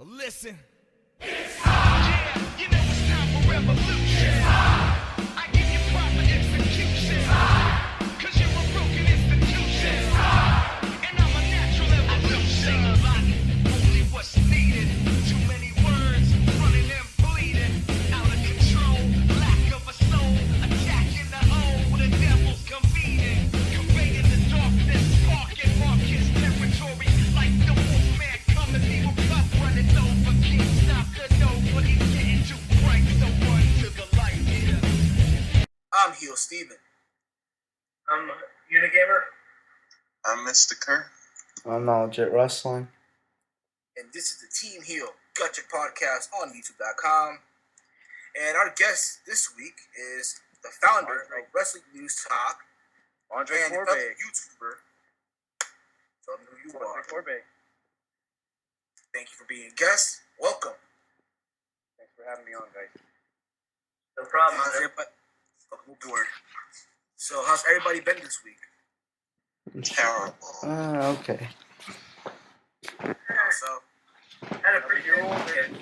Listen. Yeah, you know it's time for revolution. I give you proper execution. Cause you're a broken institution. And I'm a natural evolution. Only what's needed. Too many words, running and bleeding. Out of control, lack of a soul. Attacking the whole, the devil's convening. Conveying the darkness, sparking Marcus territory. Like the wolfman coming, people cut running over. Can't stop the nobody getting too bright. So run to the light, yeah. I'm Heel Steven. I'm Unigamer. I'm Mr. Kerr. I'm Legit Wrestling. And this is the Team Heel GutCheck podcast on YouTube.com. And our guest this week is the founder of Wrestling News Talk Andre and fellow Corbeil. YouTuber. Tell me who you Andre are. Corbeil. Thank you for being a guest. Welcome. Thanks for having me on, guys. No problem. How's everybody? Welcome aboard. So, how's everybody been this week? Terrible. Okay. So, Had a pretty good weekend.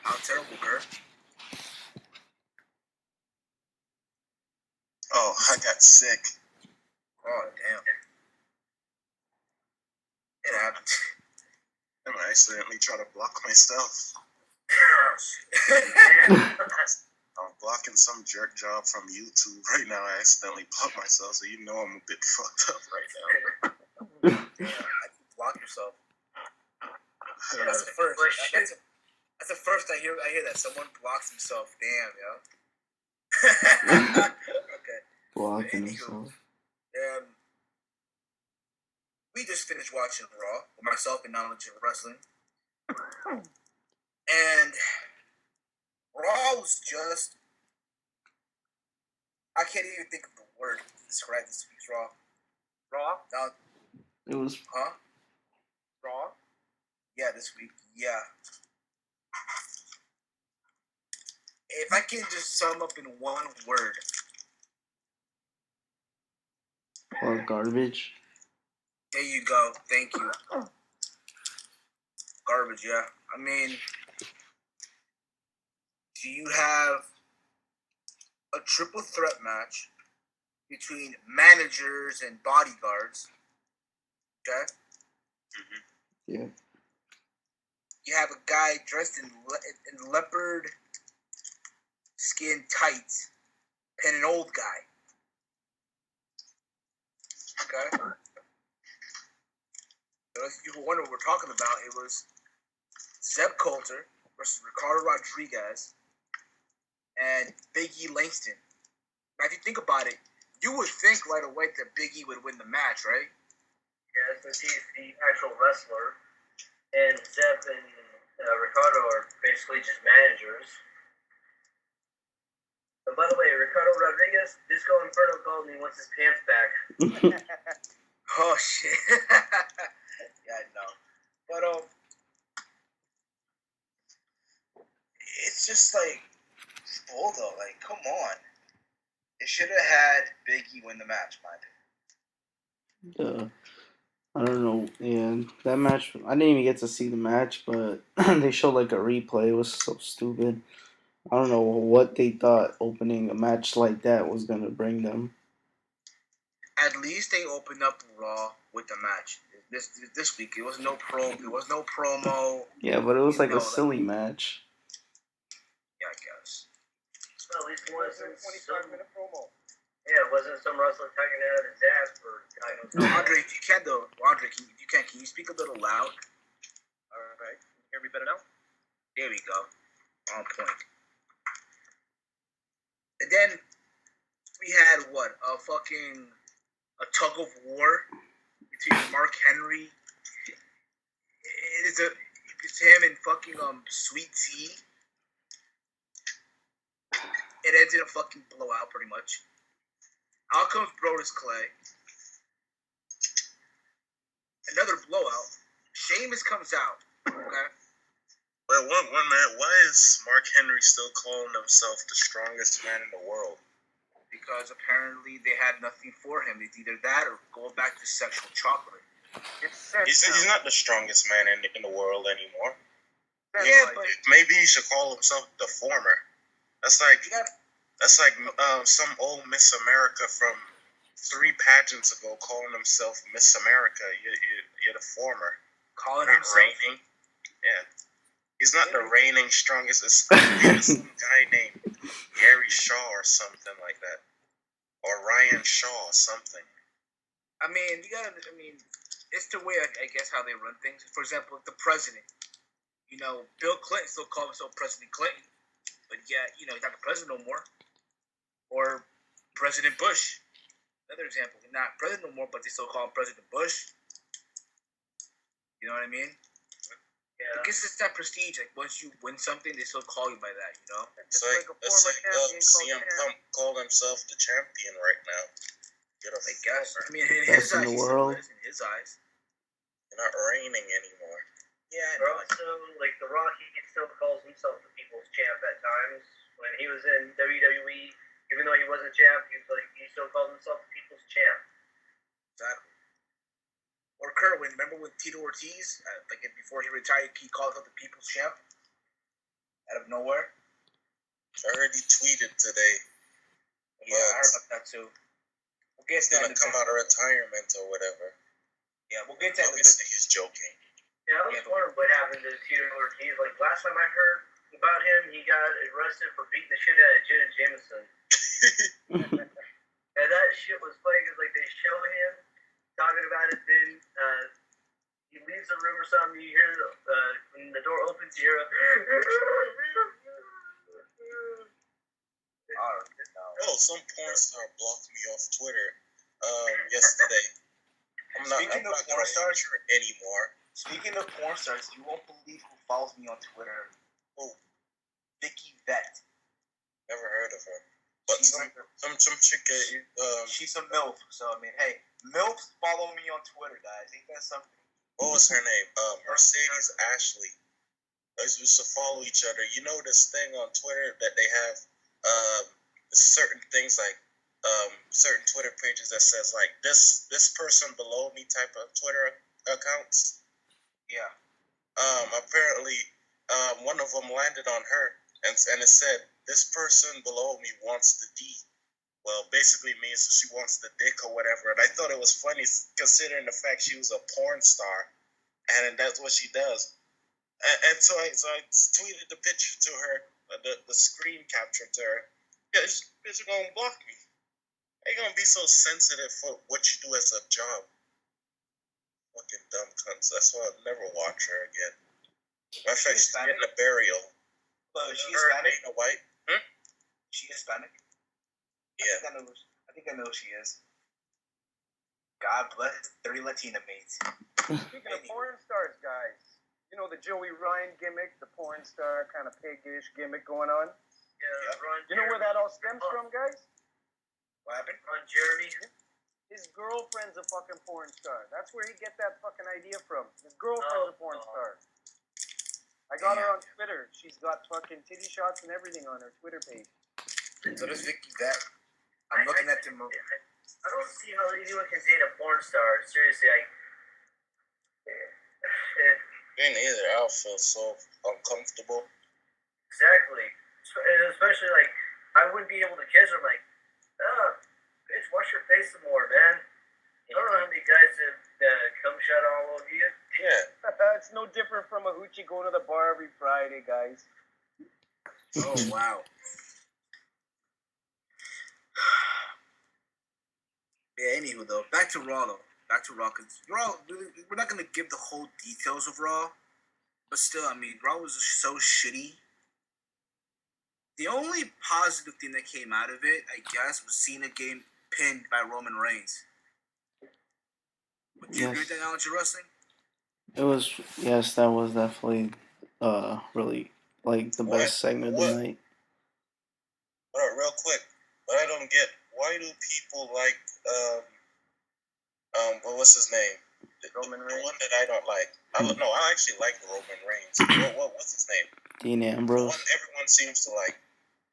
how terrible, girl? Oh, I got sick. Oh, damn. It happened. And I accidentally tried to block myself. I'm blocking some jerk job from YouTube right now. I accidentally blocked myself, so you know I'm a bit fucked up right now. Damn, I can block yourself. That's the first. That's the first I hear that someone blocks himself. Damn, yo. Okay. Blocking Anywho, himself. We just finished watching Raw with myself and Knowledge of Wrestling, and Raw was just. I can't even think of the word to describe this week's Raw. Raw? Now, It was huh? Raw? Yeah, this week. Yeah. If I can just sum up in one word, garbage. there you go. Thank you. Garbage, yeah. I mean, do you have a triple threat match between managers and bodyguards? Okay. Yeah. You have a guy dressed in leopard skin tights, and an old guy. Okay. So if you wonder what we're talking about, it was Zeb Coulter versus Ricardo Rodriguez and Big E Langston. Now, if you think about it, you would think right away that Big E would win the match, right? Yeah, since he's the actual wrestler. And Zeb and Ricardo are basically just managers. And by the way, Ricardo Rodriguez, Disco Inferno called and he wants his pants back. Oh, shit. Yeah, I know. But, it's just like, bull though. Like, come on. It should have had Big E win the match, mind. I don't know. Yeah, that match. I didn't even get to see the match, but they showed like a replay. It was so stupid. I don't know what they thought opening a match like that was gonna bring them. At least they opened up Raw with the match. This week, it was no promo. Yeah, but it was like No, a silly match. Yeah, I guess. Well, at least it wasn't 25-minute promo. Yeah, it wasn't some wrestler tugging out of his ass for God knows how long. Andre, if you can though, Andre, can you speak a little loud? Alright. Hear me better now? There we go. On point. And then we had what? A tug of war between Mark Henry. It's him and fucking Sweet Tea. It ends in a fucking blowout, pretty much. Out comes Brodus Clay. Another blowout. Sheamus comes out. Okay. Well, one minute. Why is Mark Henry still calling himself the strongest man in the world? Because apparently they had nothing for him. It's either that or go back to sexual chocolate. It's Seth He's now. not the strongest man in the world anymore. Seth, Yeah, like, but Maybe he should call himself the former. That's like you got some old Miss America from 3 pageants ago calling himself Miss America. You're the former. calling Not himself. reigning. Yeah. He's not the reigning strongest. It's some guy named Gary Shaw or something like that. Or Ryan Shaw or something. I mean, it's the way I guess how they run things. For example, the president. You know, Bill Clinton still calls himself President Clinton, but yeah, he's not the president no more. Or President Bush. Another example, he's not president no more, but they still call him President Bush. You know what I mean? Yeah. I guess it's that prestige. Like once you win something, they still call you by that. You know? just It's like a it's former champion called CM champ. Punk called himself the champion right now. You're the I guess. former. I mean, in his Best in eyes, the he still world. is. In his eyes. You're not reigning anymore. Yeah, I Or know. also, like, The Rock, he still calls himself the People's Champ at times. When he was in WWE, even though he wasn't champ, he still called himself the People's Champ. Exactly. Or Kerwin, remember when Tito Ortiz, before he retired, he called himself the People's Champ out of nowhere? I heard he tweeted today. Yeah, I heard about that too. We'll get He's to that gonna in a come bit. out of retirement or whatever. Yeah, we'll get to that in a bit. Obviously, he's joking. Yeah, I was wondering what happened to Tito Ortiz. Like, last time I heard about him, he got arrested for beating the shit out of Jenna Jameson. And that shit was funny because, like, they show him talking about it, then he leaves the room or something, you hear, when the door opens, you hear a... Oh, some porn star blocked me off Twitter yesterday. I'm not Speaking of gonna porn stars, watch her anymore. Speaking of porn stars, you won't believe who follows me on Twitter. Who? Vicky Vett. Never heard of her. But She's some chick she's a MILF. So, I mean, hey, MILFs follow me on Twitter, guys. Ain't that something? what was her name? Mercedes Ashley. They used to follow each other. You know this thing on Twitter that they have certain things like certain Twitter pages that says like this person below me type of Twitter accounts. Yeah. Apparently, one of them landed on her, and it said this person below me wants the D. Well, basically means that she wants the dick or whatever. And I thought it was funny considering the fact she was a porn star, and that's what she does. And so I tweeted the picture to her, the screen capture to her. Yeah, this bitch gonna block me. How you gonna be so sensitive for what you do as a job? Fucking dumb cunts. That's why I'll never watch her again. Matter of fact, she's getting a burial. But is she Her and Hispanic? Dana White. She Hispanic? Yeah. I think I know who she is. God bless 30 Latina mates. Speaking of porn stars, guys, you know the Joey Ryan gimmick, the porn star kind of piggish gimmick going on? Yeah, Ron You know where that Jeremy. all stems from, guys? What happened? Ron Jeremy. His girlfriend's a fucking porn star. That's where he get that fucking idea from. His girlfriend's a porn star. I got her on Twitter. She's got fucking titty shots and everything on her Twitter page. So does Vicky Vett. I'm looking at them. I don't see how anyone can date a porn star. Seriously, Me neither. I'll feel so uncomfortable. exactly. Especially, like, I wouldn't be able to kiss her. I'm like, oh, bitch, wash your face some more, man. I don't know how many guys have cum shot all over you. Yeah. It's no different from a hoochie going to the bar every Friday, guys. Oh, wow. Yeah, anywho, though, back to Raw, because we're not going to give the whole details of Raw, but still, I mean, Raw was so shitty. The only positive thing that came out of it, I guess, was Cena getting pinned by Roman Reigns. Would you agree with that analogy, wrestling? It was, yes, that was definitely really like the best segment of the night. Real quick, what I don't get, why do people like what's his name? Roman The Reigns? one that I don't like. I actually like Roman Reigns. What's his name? Dean The Ambrose. one everyone seems to like.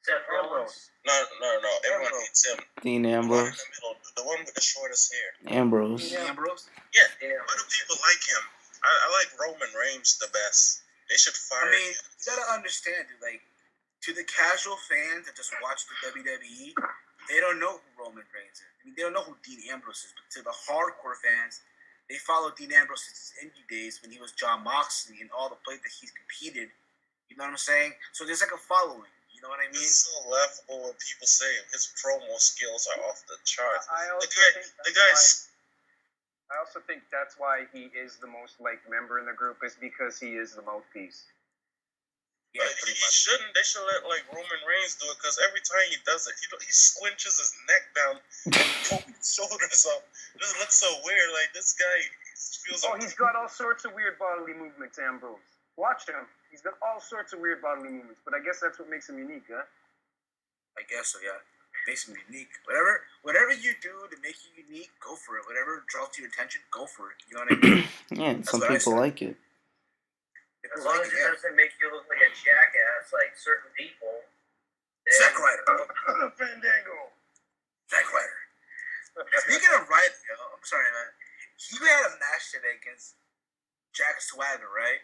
Seth Rollins. No. Everyone Ambrose. hates him. Dean The one in Ambrose. the middle, the one with the shortest hair. Ambrose. Dean Ambrose. Yeah. Yeah. Why do people like him? I like Roman Reigns the best. They should fire I mean, him. you gotta understand, dude, like, to the casual fans that just watch the WWE, they don't know who Roman Reigns is. I mean, they don't know who Dean Ambrose is. But to the hardcore fans, they follow Dean Ambrose since his indie days when he was John Moxley and all the plays that he's competed. You know what I'm saying? So there's like a following. You know what I mean? It's so laughable when people say his promo skills are off the charts. I also The guy's I also think that's why he is the most liked member in the group, is because he is the mouthpiece. Yeah, he pretty much. shouldn't. They should let like Roman Reigns do it because every time he does it, he squinches his neck down and pulls his shoulders up. It just looks so weird. Like this guy feels. Oh, he's got all sorts of weird bodily movements, Ambrose. Watch him. He's got all sorts of weird bodily movements, but I guess that's what makes him unique, huh? I guess so, yeah. Makes him unique. Whatever you do to make you unique, go for it. Whatever draws your attention, go for it. You know what I mean? Yeah, and That's some what I people said. like it. As long as it doesn't make you look like a jackass like certain people. then- Zack Ryder. Fandango. Zack Ryder. Speaking of Ryder, I'm sorry, man. He had a match today against Jack Swagger, right?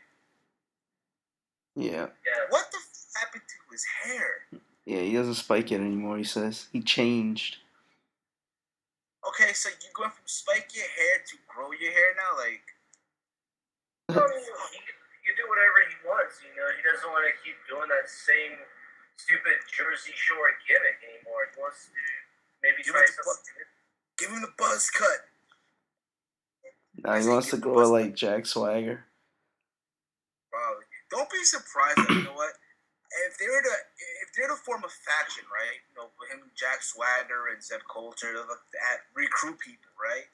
Yeah. Yeah. What the happened to his hair? Yeah, he doesn't spike it anymore, he says. He changed. Okay, so you going from spike your hair to grow your hair now? Like, Well, he can do whatever he wants, you know. He doesn't want to keep doing that same stupid Jersey Shore gimmick anymore. He wants to maybe Give try it to something. give him the buzz cut. Now he wants to grow it like Jack Swagger. Probably. Don't be surprised. That, you know what? If they were to form a faction, right? You know, with him, Jack Swagger and Zeb Coulter, to look at recruit people, right?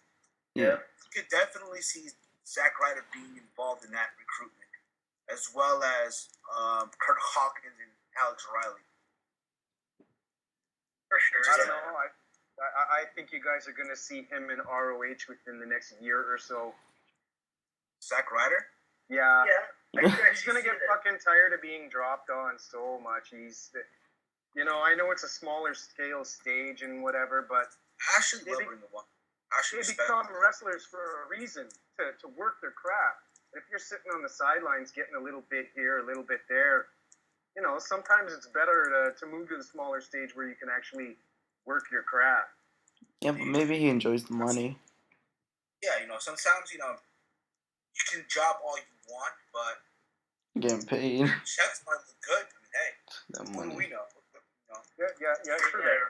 Yeah. You could definitely see Zack Ryder being involved in that recruitment, as well as Kurt Hawkins and Alex Riley. For sure. I don't yeah. know. I think you guys are going to see him in ROH within the next year or so. Zack Ryder? Yeah. Yeah. He's going to get fucking tired of being dropped on so much. You know, I know it's a smaller scale stage and whatever, but I actually love Ring of Honor. I they actually respect become it. wrestlers for a reason, to work their craft. If you're sitting on the sidelines getting a little bit here, a little bit there, you know, sometimes it's better to move to the smaller stage where you can actually work your craft. Yeah, but maybe he enjoys the money. Yeah, you know, sometimes, you know, you can job all you want, but Getting paid. checks might look good. I mean, hey, That what do money. we know? You know Yeah, true. Yeah.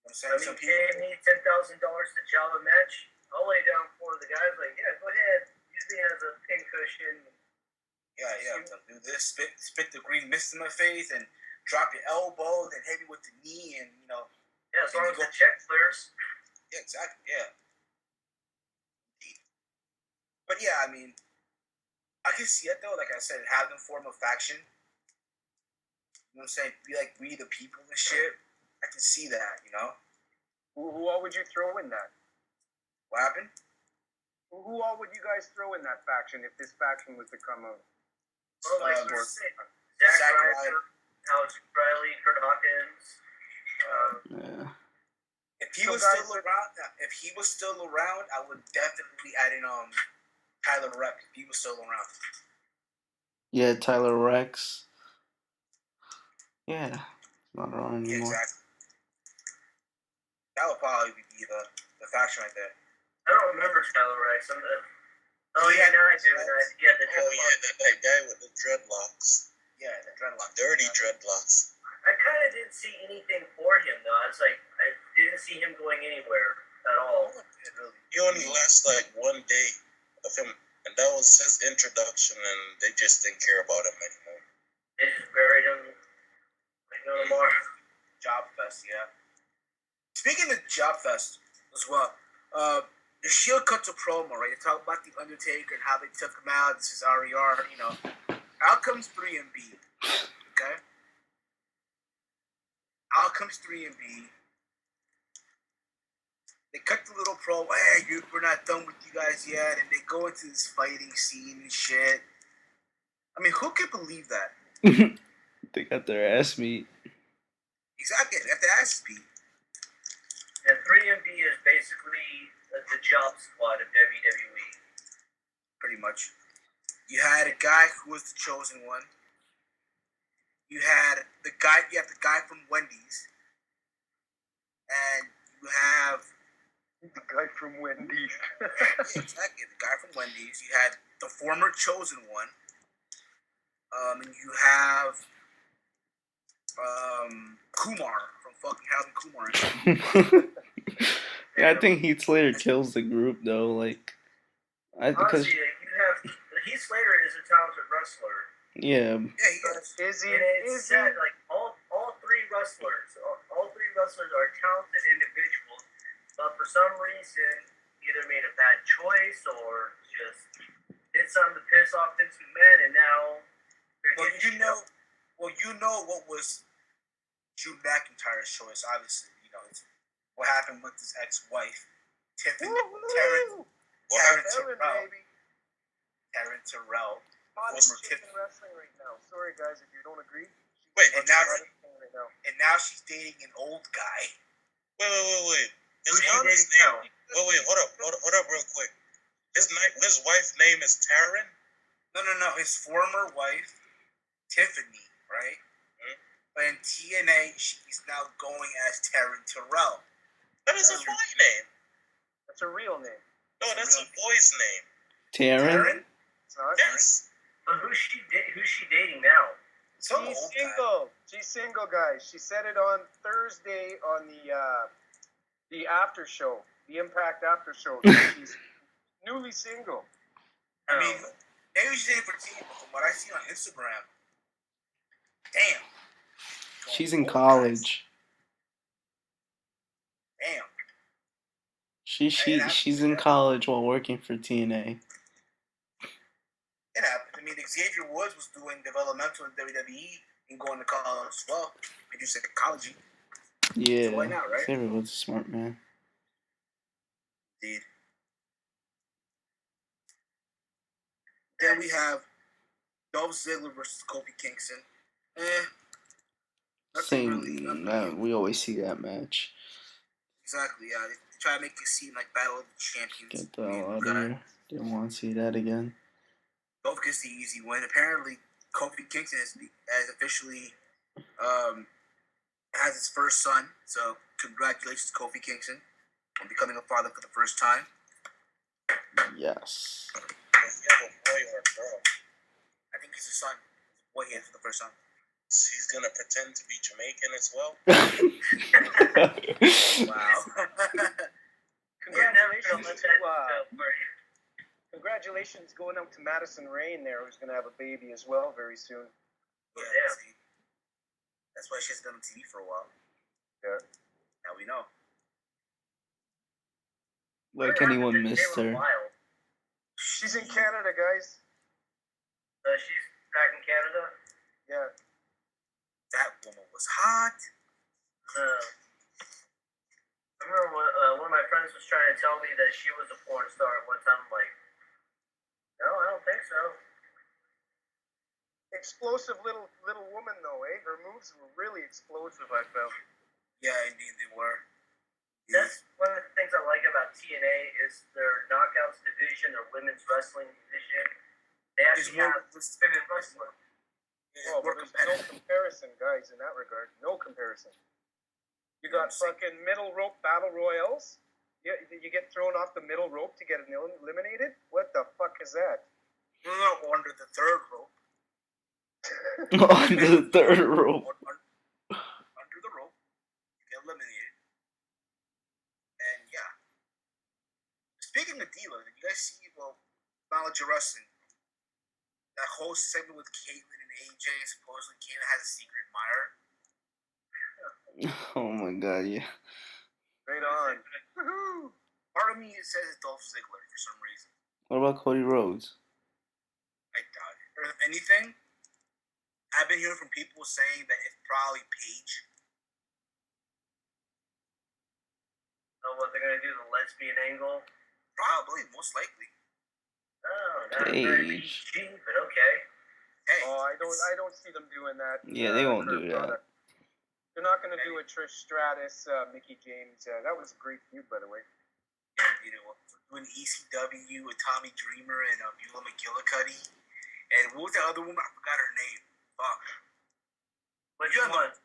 what I'm I saying? mean, Some pay people, me $10,000 to job a match. I'll lay down for the guys. Like, yeah, go ahead. Use me as a pin cushion. yeah, they'll do this, spit the green mist in my face, and drop your elbow, then hit me with the knee, and, you know, Yeah, as long as the check clears. yeah, exactly, yeah. But yeah, I mean, I can see it though. Like I said, have them form a faction. You know what I'm saying? Be like we the people and shit. I can see that. You know Who all would you throw in that? what happened? Who all would you guys throw in that faction if this faction was to come out? Well, like you were Zack saying, Zack Ryder. Ryder, Alex Riley, Kurt Hawkins. Yeah. If he So was guys- still around, I would definitely add in Tyler Rep. If he was still around. Yeah, Tyler Rex. Yeah. Not around Yeah, anymore. exactly. That would probably be the faction right there. I don't remember Tyler Rex. Oh, Yeah. yeah, now I do. Yeah, the Oh yeah, that guy with the dreadlocks, Yeah, the dreadlock. dirty dreadlocks. I kind of didn't see anything for him, though. It's like, I didn't see him going anywhere at all. It really. He only lasted like one day of him, and that was his introduction, and they just didn't care about him anymore. They just buried him like no more. Job Fest, yeah. Speaking of Job Fest as well, the Shield cuts a promo, right? They talk about the Undertaker and how they took him out. This is RER, you know. Out comes 3MB, okay? Out comes 3MB. They cut the little promo. Hey, we're not done with you guys yet, and they go into this fighting scene and shit. I mean, who could believe that? They got their ass beat. Exactly. They got the ass beat. And 3MB is basically the job squad of WWE. Pretty much. You had a guy who was the chosen one. You had the guy. You have the guy from Wendy's, and you have The guy from Wendy's. exactly the guy from Wendy's. You had the former chosen one. And you have Kumar from fucking Harold and Kumar. Yeah, I think Heath Slater kills the group though. Like, because Honestly, you have Heath Slater is a talented wrestler. yeah, Yeah, he is. Is he? And it's Is he? sad, like all three wrestlers are talented individuals, but for some reason either made a bad choice or just did something to piss off Vince McMahon, and now they're Well, getting you know what was Drew McIntyre's choice. Obviously, you know it's what happened with his ex-wife, Tiffany Woo-hoo! Taryn Aaron, Terrell. baby. Taryn Terrell. Hot Former chick in Tiffany. wrestling right now. Sorry guys if you don't agree. Wait, And now, Hottest thing right now. and now she's dating an old guy. wait. His Who's she wife's dating name. now? Wait, hold up, real quick. His wife's name is Taryn. No. His former wife, Tiffany, right? But in TNA, she's now going as Taryn Terrell. That is a boy name. That's a real name. No, that's a boy's name. Taryn. It's not. Yes. But who's she dating now? Some She's old guy. single. She's single, guys. She said it on Thursday on the after show, the Impact after show. She's newly single. I mean, maybe she's in for team, but from what I see on Instagram, damn. She's in Old college. guys. Damn. She's in college while working for TNA. It happened. I mean, Xavier Woods was doing developmental in WWE and going to college as well. Maybe psychology. Yeah, So why not, right? Xavier was a smart man. Indeed. Then we have Dolph Ziggler versus Kofi Kingston. Nothing really. We always see that match. Exactly, yeah. They try to make it seem like Battle of the Champions. Get the hell out of here. Didn't want to see that again. Dolph gets the easy win. Apparently, Kofi Kingston has officially has his first son. So, congratulations, Kofi Kingston, on becoming a father for the first time. Yes. Does he have a boy or a girl? I think he's a son. Boy, he had for the first time. So he's gonna pretend to be Jamaican as well. Wow. Congratulations going out to Madison Rain there, who's going to have a baby as well very soon. Yeah. See, that's why she hasn't been on TV for a while. Yeah. Now we know. Like anyone missed her. She's in Canada, guys. She's back in Canada. Yeah. That woman was hot. I remember one of my friends was trying to tell me that she was a porn star at one time. I'm like, no, I don't think so. Explosive little woman though, eh? Her moves were really explosive, I felt. Yeah, indeed they were. That's one of the things I like about TNA is their knockouts division, their women's wrestling division. They actually have women wrestling. Well, More there's no competitive. comparison, guys, in that regard. No comparison. You got fucking middle rope battle royals. You get thrown off the middle rope to get eliminated? What the fuck is that? No, under the third rope. On the third rope. Under the rope. You get eliminated. And yeah. Speaking of Divas, did you guys see, Knowledge of Wrestling? That whole segment with Caitlyn and AJ, supposedly Caitlyn has a secret admirer. Oh my god, yeah. Right on. Woohoo! Part of me says it's Dolph Ziggler for some reason. What about Cody Rhodes? I doubt it. Or if anything, I've been hearing from people saying that it's probably Paige. Oh, what they're gonna do, the lesbian angle? Probably, most likely. Oh, not very Paige. PG, but okay. Hey, Oh, I don't see them doing that. Yeah, they won't do current that. product. They're not gonna do a Trish Stratus, Mickey James. That was a great feud, by the way. And, you know, doing ECW with Tommy Dreamer and Beulah McGillicuddy. And what was the other woman? I forgot her name. Fuck. But you one?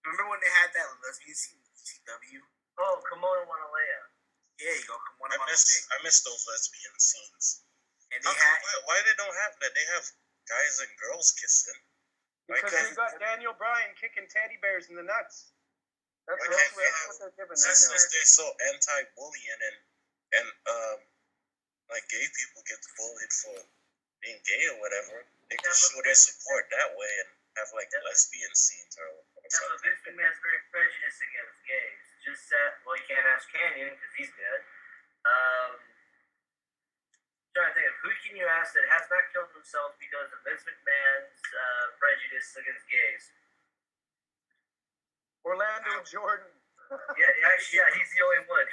Remember when they had that lesbian scene in ECW? Oh, Kimono Wanalea. Yeah, you go. Come on, I miss those lesbian scenes. And they had. Why they don't have that? They have guys and girls kissing. Because they got Daniel Bryan kicking teddy bears in the nuts. That's what they're giving right now. Since they're so anti-bullying and like gay people get bullied for being gay or whatever, they can show their support that way and have like lesbian scenes or Yeah, but something. Vince McMahon's very prejudiced against gays. Just that, well, you can't ask Canyon because he's dead. Trying to think of who can you ask that has not killed themselves because of Vince McMahon's prejudice against gays? Orlando Jordan. Yeah, he's the only one.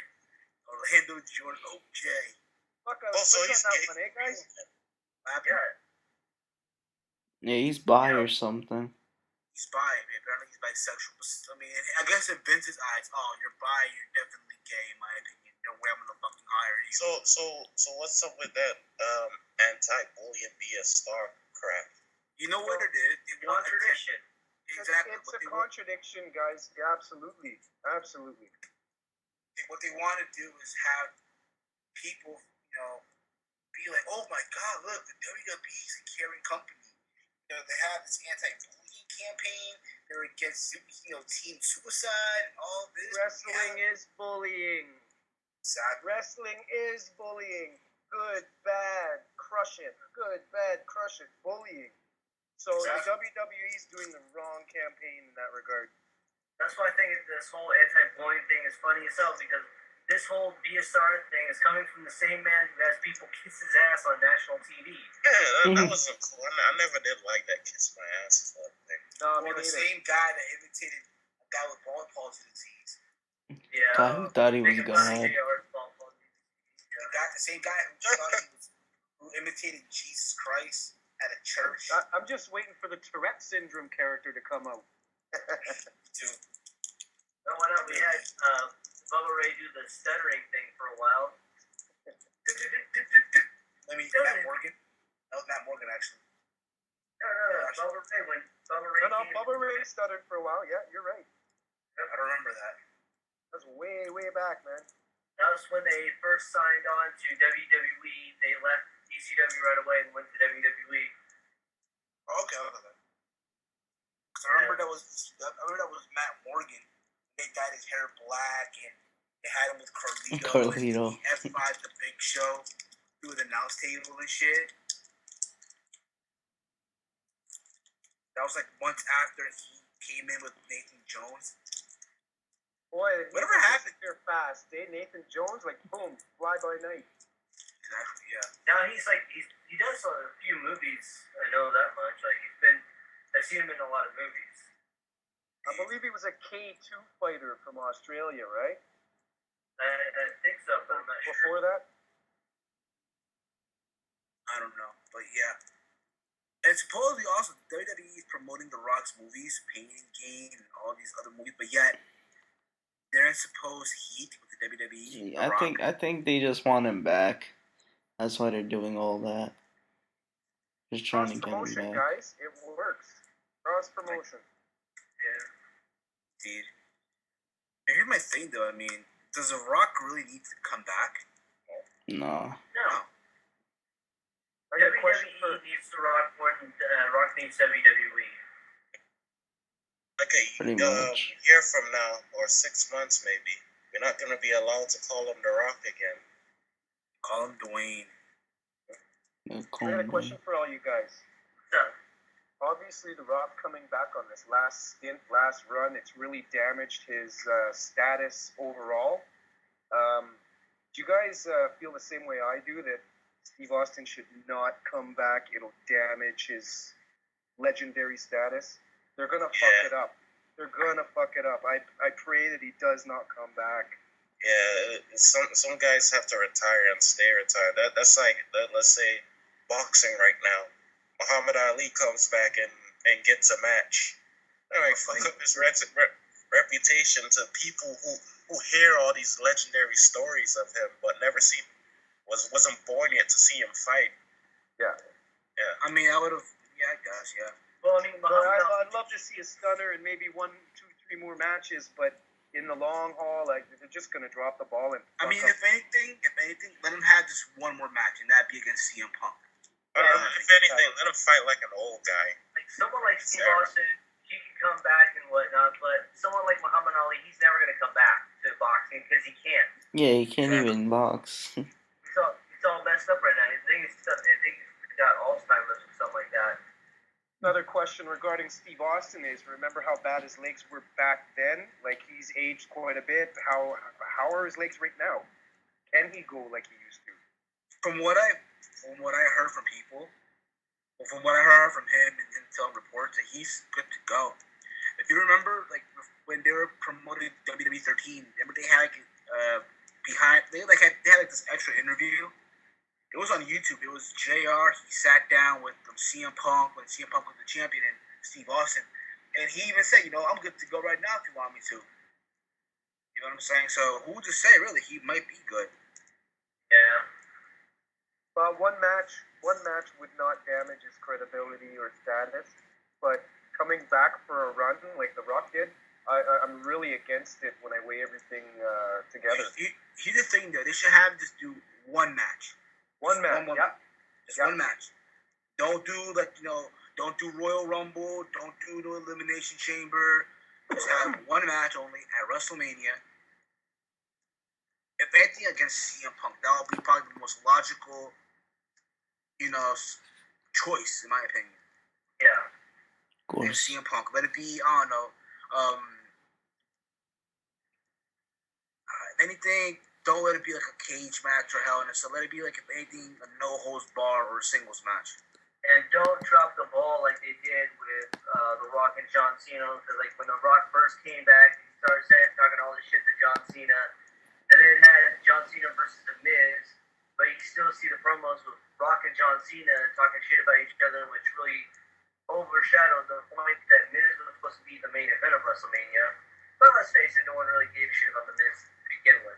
Orlando Jordan. Okay. Fuck, I Also, was he's that gay. one, eh, guys? Yeah. Yeah, he's bi or something. He's bi, man. Apparently he's bisexual. I mean, I guess in Vince's eyes, oh, you're bi, you're definitely gay, in my opinion. No way I'm gonna fucking hire you. So what's up with that anti-bullying be a star crap? You know what it is? They want Contradiction. Exactly. It's a contradiction, guys. Yeah, absolutely. Absolutely. What they want to do is have people, you know, be like, oh my god, look, the WWE is a caring company. You know, they have this anti-bullying campaign. They're against, you know, teen suicide and all this. Wrestling is bullying. Exactly. Wrestling is bullying. Good, bad, crush it. Good, bad, crush it. Bullying. So Exactly. the WWE is doing the wrong campaign in that regard. That's why I think this whole anti-bullying thing is funny as hell because this whole be a star thing is coming from the same man who has people kiss his ass on national TV. Yeah, that wasn't cool. I never did like that kiss my ass thing. No, me Or the neither. same guy that imitated a guy with ball palsy disease. Yeah. Thought he was Making fun of God. The same guy who imitated Jesus Christ at a church. I'm just waiting for the Tourette syndrome character to come out. Too. No, why not? We had Bubba Ray do the stuttering thing for a while. Matt Morgan. That was Matt Morgan, actually. No, Bubba Ray. When Bubba Ray No, came, Bubba Ray stuttered for a while. Yeah, you're right. I don't remember that. That's way, way back, man. that was when they first signed on to WWE. They left ECW right away and went to WWE. Okay. Cause I remember that was Matt Morgan. They dyed his hair black and they had him with Carlito. And he F5'd the Big Show through the announce table and shit. That was like months after he came in with Nathan Jones. Boy, Whatever happened here fast. Nathan Jones, like boom, fly by night. Exactly, yeah. Now he does a few movies. I know that much. Like I've seen him in a lot of movies. I believe he was a K2 fighter from Australia, right? I think so, but I'm not sure. Before that? I don't know, but yeah. And supposedly also WWE is promoting The Rock's movies, Painting Game, and all these other movies, but yet they're in supposed heat with the WWE. I think they just want him back. That's why they're doing all that. Just trying to get him Cross-promotion, back. guys. It works. Cross-promotion. Yeah. Indeed. And here's my thing, though. I mean, does The Rock really need to come back? No. No. I got a question for... WWE needs The Rock more than Rock needs WWE. Okay, Pretty a much. year from now, or 6 months maybe, we're not going to be allowed to call him The Rock again. Call him Dwayne. Yeah, I got a question for all you guys. So, Obviously, The Rock coming back on this last run, it's really damaged his status overall. Do you guys feel the same way I do, that Steve Austin should not come back? It'll damage his legendary status. They're going to fuck it up. They're going to fuck it up. I pray that he does not come back. Yeah, some guys have to retire and stay retired. That's like, let's say, boxing right now. Muhammad Ali comes back and gets a match. That might fuck up his reputation to people who hear all these legendary stories of him, but never wasn't born yet to see him fight. Yeah. I mean, I would have. Yeah, I guess. Yeah. Well, I mean, But Muhammad I'd love to see a stunner and maybe 1, 2, 3 more matches, but in the long haul, like they're just gonna drop the ball and. I mean, if anything, let him have just one more match, and that'd be against CM Punk. If anything, let him fight like an old guy. like someone like Steve Austin, he can come back and whatnot, but someone like Muhammad Ali, he's never gonna come back to boxing because he can't. Yeah, he can't even box. It's all messed up right now. I think he's got Alzheimer's or something like that. Another question regarding Steve Austin is: remember how bad his legs were back then? Like he's aged quite a bit. How are his legs right now? Can he go like he used to? From what I heard from people, or from what I heard from him and some reports, that he's good to go. If you remember, like when they were promoting WWE 13, remember they had they had this extra interview. It was on YouTube. It was JR. He sat down with CM Punk when CM Punk was the champion and Steve Austin, and he even said, I'm good to go right now if you want me to. You know what I'm saying? So who to say really? He might be good. Yeah. Well, one match would not damage his credibility or status, but coming back for a run like The Rock did, I'm really against it when I weigh everything together. Here's the thing, though. They should have just do one match. One match, Just one match. Don't do don't do Royal Rumble. Don't do the Elimination Chamber. Just have one match only at WrestleMania. If anything, against CM Punk, that would be probably the most logical, choice in my opinion. Yeah. Of course. And CM Punk, let it be. I don't know. If anything, don't let it be like a cage match or Hell in a Cell. Let it be like, if anything, a no holds bar or a singles match. And don't drop the ball like they did with The Rock and John Cena. Because like when The Rock first came back, he started talking all this shit to John Cena, and then it had John Cena versus The Miz. But you still see the promos with Rock and John Cena talking shit about each other, which really overshadowed the point that Miz was supposed to be the main event of WrestleMania. But let's face it, no one really gave a shit about The Miz to begin with.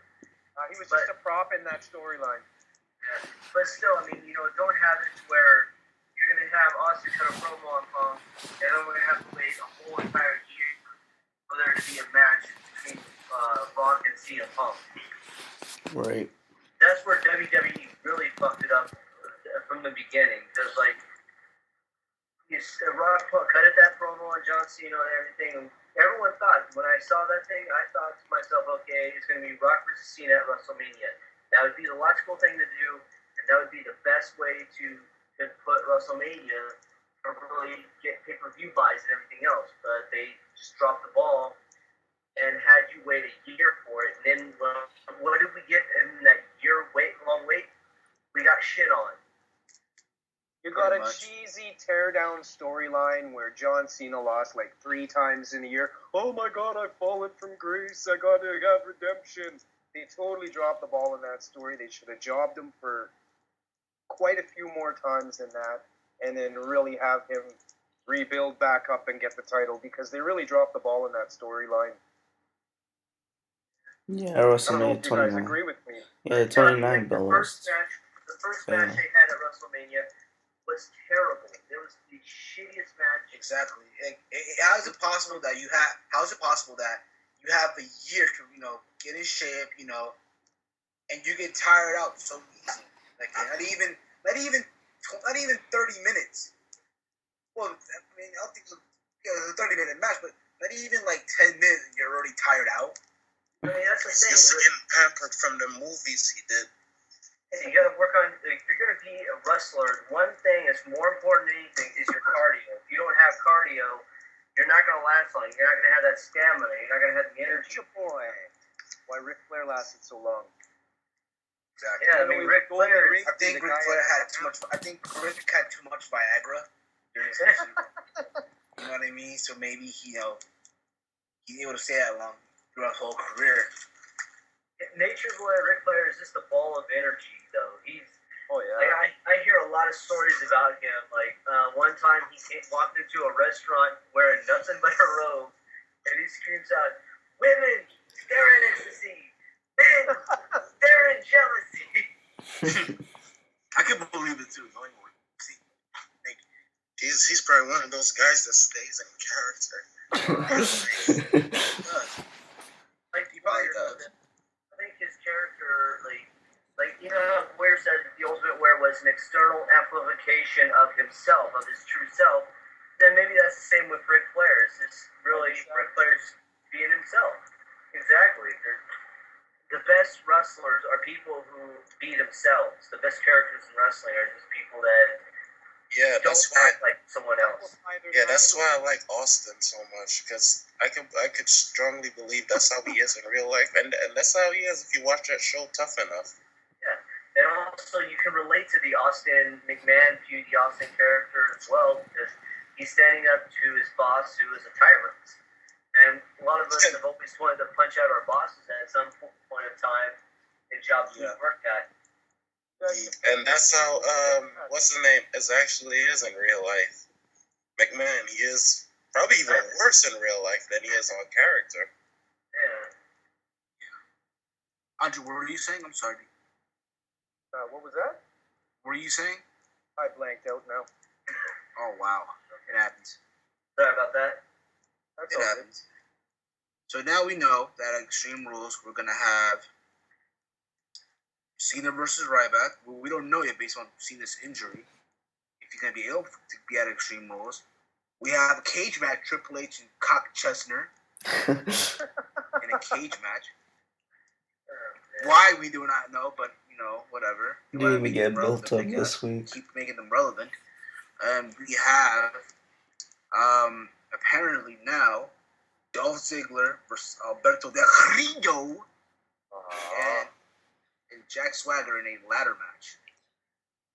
He was just a prop in that storyline. Yeah. But still, I mean, don't have it to where you're going to have Austin cut a promo on Punk, and then we're going to have to wait a whole entire year for there to be a match between Rock and CM Punk. Right. That's where WWE really fucked it up from the beginning. Because, like, Rock cut it that promo on John Cena and everything. And everyone thought, when I saw that thing, I thought to myself, okay, it's going to be Rock versus Cena at WrestleMania. That would be the logical thing to do, and that would be the best way to put WrestleMania or really get pay-per-view buys and everything else. But they just dropped the ball and had you wait a year for it. And then what did we get in that long wait? We got shit on. You got a cheesy teardown storyline where John Cena lost like 3 times in a year. Oh my God, I've fallen from grace. I got to have redemption. They totally dropped the ball in that story. They should have jobbed him for quite a few more times than that, and then really have him rebuild back up and get the title, because they really dropped the ball in that storyline. Yeah, I don't know WrestleMania if you guys 29. agree with me. Yeah, 29 The bells. first match they had at WrestleMania was terrible. It was the shittiest match. Exactly. How is it possible that you have a year to get in shape, and you get tired out so easy? Like not even 30 minutes. Well, I mean, I don't think it was a 30-minute match, but not even like 10 minutes and you're already tired out. I mean, that's the He's thing. just getting pampered from the movies he did. You gotta work on, if you're gonna be a wrestler, one thing that's more important than anything is your cardio. If you don't have cardio, you're not gonna last long. You're not gonna have that stamina. You're not gonna have the energy. Boy, why Ric Flair lasted so long. Exactly. Yeah, I mean, Ric Flair. I think Ric Flair had too much. I think Ric had too much Viagra during his season. You know what I mean? So maybe he's able to stay that long throughout his whole career. Nature's way, Ric Flair is just a ball of energy, though. He's. Oh yeah. Like, I hear a lot of stories about him. Like one time walked into a restaurant wearing nothing but a robe, and he screams out, "Women, they're in ecstasy. Men, they're in jealousy." I can believe it too. No one see. He's probably one of those guys that stays in character. He does. Like, He probably does. I think his character, like you know, how Ware said that the Ultimate Ware was an external amplification of himself, of his true self. Then maybe that's the same with Ric Flair. It's just really Ric Flair just being himself. Exactly. The best wrestlers are people who be themselves. The best characters in wrestling are just people that Yeah, don't that's why. act like someone else. Yeah, that's why I like Austin so much, because I could strongly believe that's how he is in real life, and that's how he is if you watch that show Tough Enough. Yeah, and also you can relate to the Austin McMahon feud, the Austin character as well, because he's standing up to his boss, who is a tyrant. And a lot of us have always wanted to punch out our bosses at some point of time in jobs we work at. And that's how what's his name is in real life. McMahon, he is probably even worse in real life than he is on character. Yeah. Andrew, what were you saying? I'm sorry. What was that? What were you saying? I blanked out now. Oh wow, it happens. Sorry about that. That's It all good. happens. So now we know that at Extreme Rules we're gonna have Cena versus Ryback. Well, we don't know yet based on Cena's injury if he's gonna be able to be at Extreme Rules. We have a cage match, Triple H and Cock Chestnut in a cage match. Why we do not know, but you know, whatever. Didn't even get built up this week. Keep making them relevant. We have apparently now Dolph Ziggler versus Alberto Del Rio and Jack Swagger in a ladder match.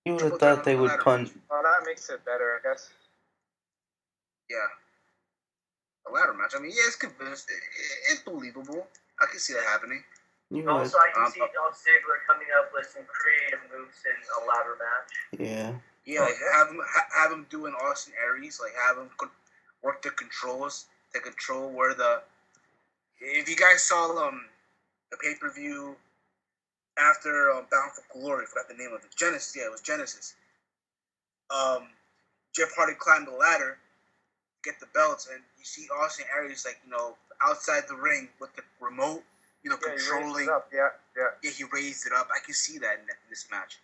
You would have thought they would punt. Well, that makes it better, I guess. Yeah. A ladder match. I mean, yeah, it's believable. I can see that happening. You would, Also, I can see Dolph Ziggler coming up with some creative moves in a ladder match. yeah. Yeah, like have him doing Austin Aries, like have him work the controls to control where the. If you guys saw the pay-per-view after Bound for Glory, I forgot the name of it. Genesis, yeah, it was Genesis. Jeff Hardy climbed the ladder, get the belts, and you see Austin Aries like outside the ring with the remote, controlling. He raised it up. Yeah. Yeah, he raised it up. I can see that in this match.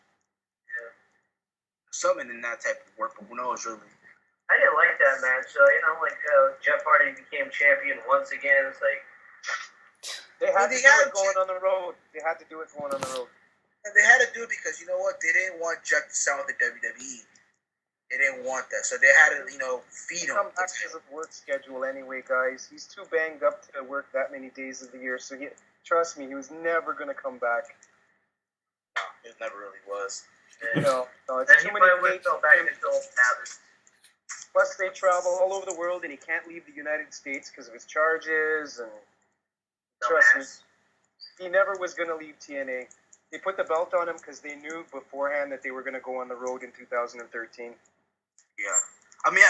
Something in that type of work, but who knows really. I didn't like that match. So, Jeff Hardy became champion once again. It's like They had to do it going on the road. They had to do it going on the road. And they had to do it because you know what? They didn't want Jeff to sign with the WWE. They didn't want that, so they had to, feed him. Come back to his work schedule anyway, guys. He's too banged up to work that many days of the year. So trust me, he was never gonna come back. It never really was. No, it's and too he many probably would days. have fell back into old habits. Plus, they travel all over the world, and he can't leave the United States because of his charges. And trust me, he never was going to leave TNA. They put the belt on him because they knew beforehand that they were going to go on the road in 2013. Yeah. I mean,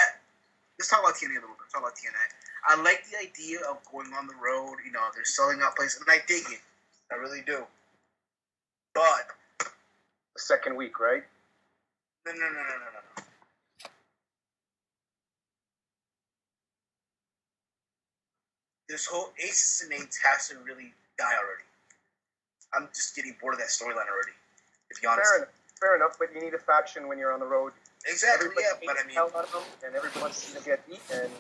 let's talk about TNA a little bit. Talk about TNA. I like the idea of going on the road. They're selling out places, and I dig it. I really do. But The second week, right? no. This whole Aces and Eights has to really die already. I'm just getting bored of that storyline already, to be honest. Fair enough, but you need a faction when you're on the road. Exactly, Everybody yeah, but I hates mean, hell out of them, and everybody wants to see them get beat. And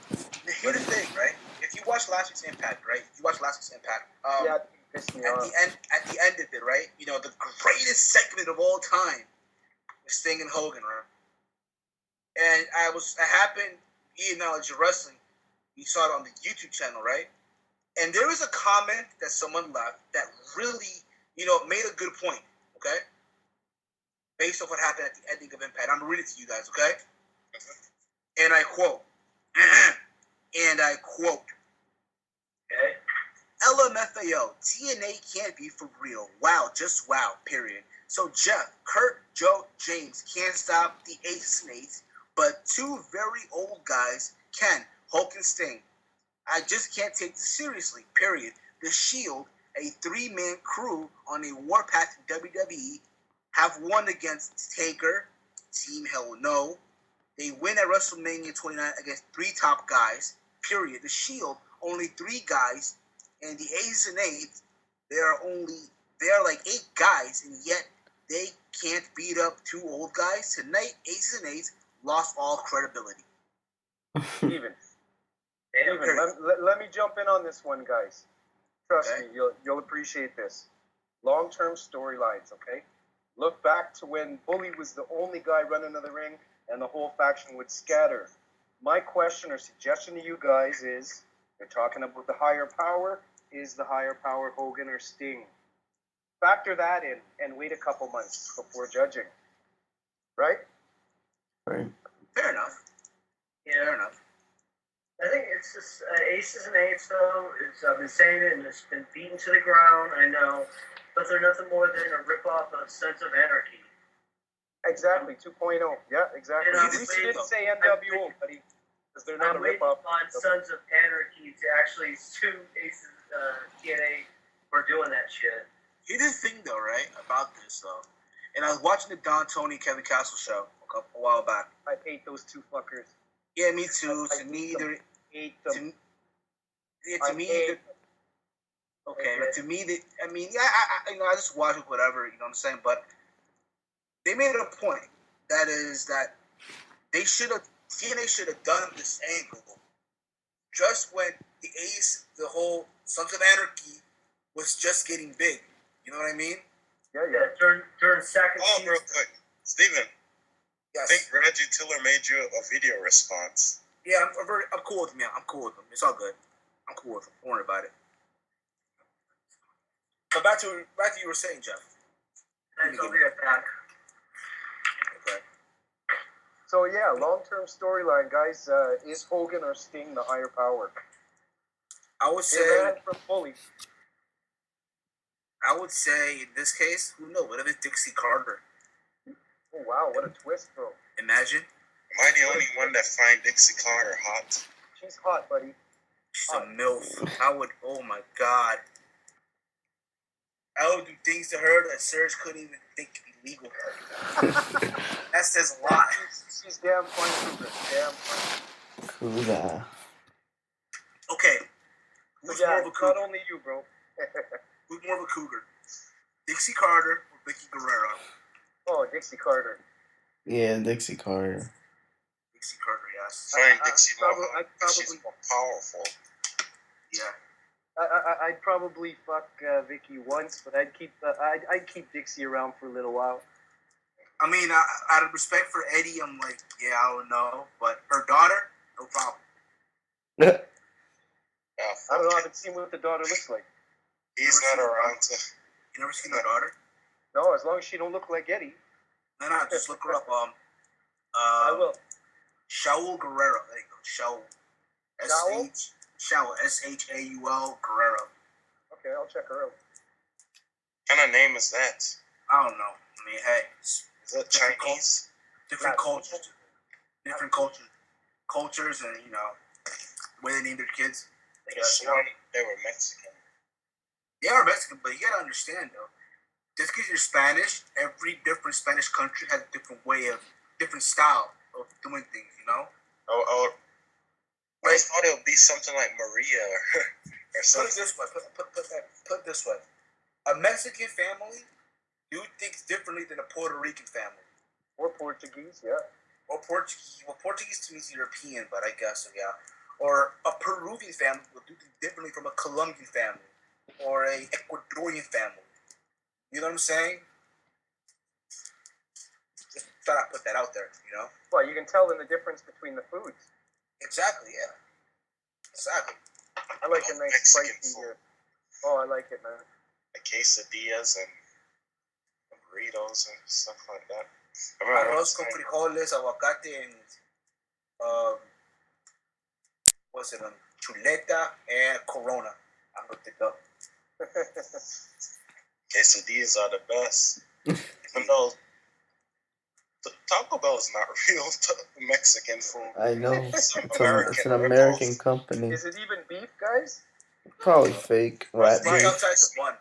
here's the thing, right? If you watch last week's Impact, right? yeah, it pissed me off. At the end of it, right? The greatest segment of all time was Sting and Hogan, right? And I happened, knowledge of wrestling. You saw it on the YouTube channel, right? And there was a comment that someone left that really, made a good point, okay? Based off what happened at the ending of Impact. I'm going to read it to you guys, okay? And I quote, Okay. LMFAO, TNA can't be for real. Wow, just wow, period. So Jeff, Kurt, Joe, James can't stop the Aces and Eights. but two very old guys can, Hulk and Sting. I just can't take this seriously, period. The Shield, a three-man crew on a warpath in WWE, have won against Taker, Team Hell No. They win at WrestleMania 29 against three top guys, period. The Shield, only three guys, and the Aces and Eights, they are like eight guys, and yet they can't beat up two old guys. Tonight, Aces and Eights lost all credibility. Steven, Damn, let me jump in on this one, guys. Trust Okay. me, you'll appreciate this. Long-term storylines, okay? Look back to when Bully was the only guy running to the ring and the whole faction would scatter. My question or suggestion to you guys is, you're talking about the higher power. Is the higher power Hogan or Sting? Factor that in and wait a couple months before judging. Right? Right. Fair enough. Fair yeah. enough. I think it's just Aces and Eights, though. I've been saying it, and it's been beaten to the ground, I know. But they're nothing more than a ripoff of Sons of Anarchy. Exactly, 2.0. Yeah, exactly. And I'm At least you waiting- didn't say NWO, buddy. Because they're not I'm a waiting ripoff. on Sons of Anarchy to actually sue Aces TNA for doing that shit. Here's the thing, though, right, about this, though. And I was watching the Don Tony Kevin Castle show a while back. I hate those two fuckers. Yeah, me too. I To me, hate them. they're Hate to, them. yeah, I to me, hate they're- okay, but to me, I mean, yeah, I just watch it, whatever, you know what I'm saying. But they made it a point that they should have TNA should have done this angle just when the whole Sons of Anarchy was just getting big. You know what I mean? Yeah, Yeah, during second Oh, season. real quick, Steven, I Yes. think Reggie Tiller made you a video response. Yeah, I'm cool with him. Yeah, I'm cool with him. It's all good. I'm cool with him. Don't worry about it. But back to what you were saying, Jeff. And I'll be right back. Okay. So yeah, long-term storyline, guys. Is Hogan or Sting the higher power? I would They say ran from Bully. in this case, who knows? What if it's Dixie Carter? Oh wow, what a twist, bro. Imagine. Am I the only one that find Dixie Carter hot? She's hot, buddy. She's a MILF. Oh my God. I would do things to her that Serge couldn't even think illegal. That says a lot. She's damn fine, Cougar. Damn fine. Cougar. Okay. So Who's yeah, more of a it's not cougar? only you, bro. Who's more of a cougar? Dixie Carter or Vicky Guerrero? Oh, Dixie Carter. Yeah, Dixie Carter. Dixie Carter, yes. Find Dixie more probably- hot I'd because she's probably- more powerful. Yeah. I'd probably fuck Vicky once, but I'd keep Dixie around for a little while. I mean, out of respect for Eddie, I'm like, yeah, I don't know. But her daughter, no problem. Yeah, I don't know. I fuck it. haven't seen what the daughter looks like. He's not around to. You never seen her daughter? No, as long as she don't look like Eddie, No, just look her up. I will. Shaul Guerrero. There you go. Shaul. Shaul? Shaul. Shaul Guerrero. Okay, I'll check her out. What kind of name is that? I don't know. I mean, hey, it's Is that Different Chinese? different Yeah. cultures, and the way they name their kids. I I guess, sworn they were Mexican. They are Mexican, but you gotta understand though. Just because you're Spanish, every different Spanish country has a different style of doing things. Oh, I thought it would be something like Maria or Put it something. this way. Put it this way. A Mexican family do things differently than a Puerto Rican family. Or Portuguese, yeah. Or Portuguese. Well, Portuguese to me is European, but I guess so, yeah. Or a Peruvian family will do things differently from a Colombian family or a Ecuadorian family. You know what I'm saying? Just thought I'd put that out there. Well, you can tell in the difference between the foods. Exactly. Yeah. Exactly. I like a love nice Mexican spicy. food. Oh, I like it, man. The quesadillas and burritos and stuff like that. I remember one Arroz con time- frijoles, aguacate, and chuleta and Corona. I looked it up. quesadillas are the best. Even though Taco Bell is not real Mexican food. I know. It's an It's American an American ripoff. company. Is it even beef, guys? Probably fake rat Beef beef. outside the bun.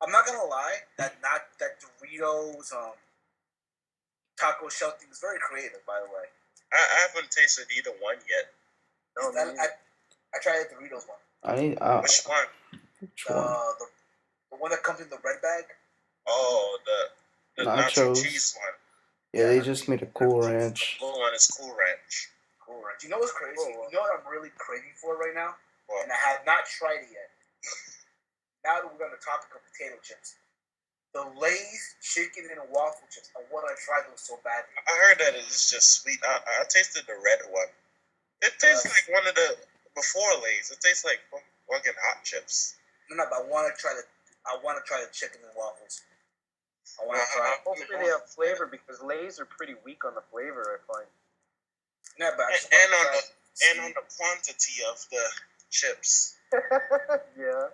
I'm not gonna lie, that Doritos taco shell thing is very creative, by the way. I haven't tasted either one yet. No, me neither. I tried the Doritos one. I need Which one? which one? The one that comes in the red bag. Oh, the nacho Nachos. cheese one. Yeah, they just made a Cool Ranch. The blue one is Cool Ranch. Cool, right? You know what's crazy? You know what I'm really craving for right now? What? And I have not tried it yet. Now that we're on the topic of potato chips. The Lay's chicken and waffle chips. I want to try those so badly. I heard that it's just sweet. I tasted the red one. It tastes like one of the before Lay's. It tastes like fucking hot chips. No, but I want to try the chicken and waffles. I want to try it. Hopefully they have flavor because Lay's are pretty weak on the flavor, I find. No, but I just And wanna on try the and on the quantity of the chips. Yeah.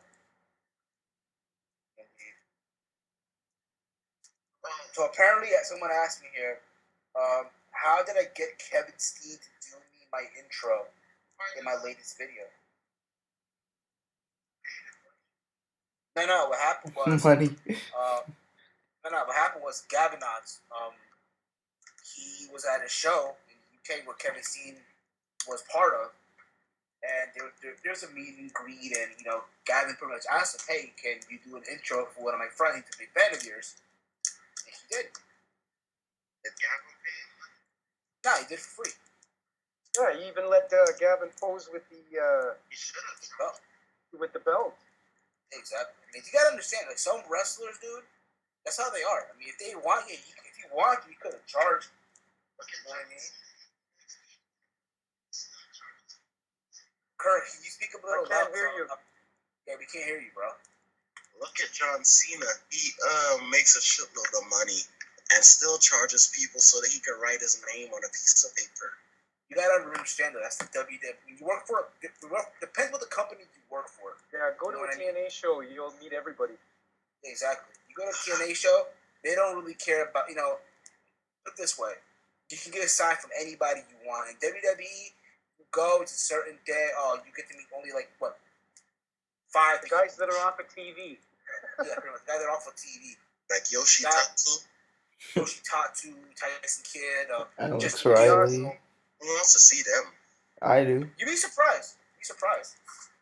So apparently, someone asked me here, how did I get Kevin Steen to do me my intro in my latest video? No, what happened was, Money. what happened was Gavinons, he was at a show in the UK where Kevin Steen was part of, and there's a meet and greet, and, you know, Gavin pretty much asked him, hey, can you do an intro for one of my friends? He's a big fan of yours. And he did. Did Gavin pay him? No, he did it for free. Yeah, he even let Gavin pose with He should have. the belt. Exactly. I mean, you gotta understand, like, some wrestlers, dude, that's how they are. I mean, if they want you, if you want, you could have charged. You know what I mean? Kirk, can you speak a little I can't louder? hear you. Yeah, we can't hear you, bro. Look at John Cena. He makes a shitload of money and still charges people so that he can write his name on a piece of paper. You gotta understand that. That's the WWE. You work for depends what the company you work for. Yeah, go You to know a what I mean? TNA show, you'll meet everybody. Exactly. You go to a TNA show, they don't really care about, you know, put it this way. You can get a sign from anybody you want. In WWE, you go, it's a certain day, you get to meet only, like, what, 5 The guys that are off of TV. Yeah, pretty much. Guys that are off of TV. Like Yoshitatsu. Yoshitatsu, Tyson Kidd, Alex just Riley. Who wants to see them? I do. You'd be surprised. Be surprised.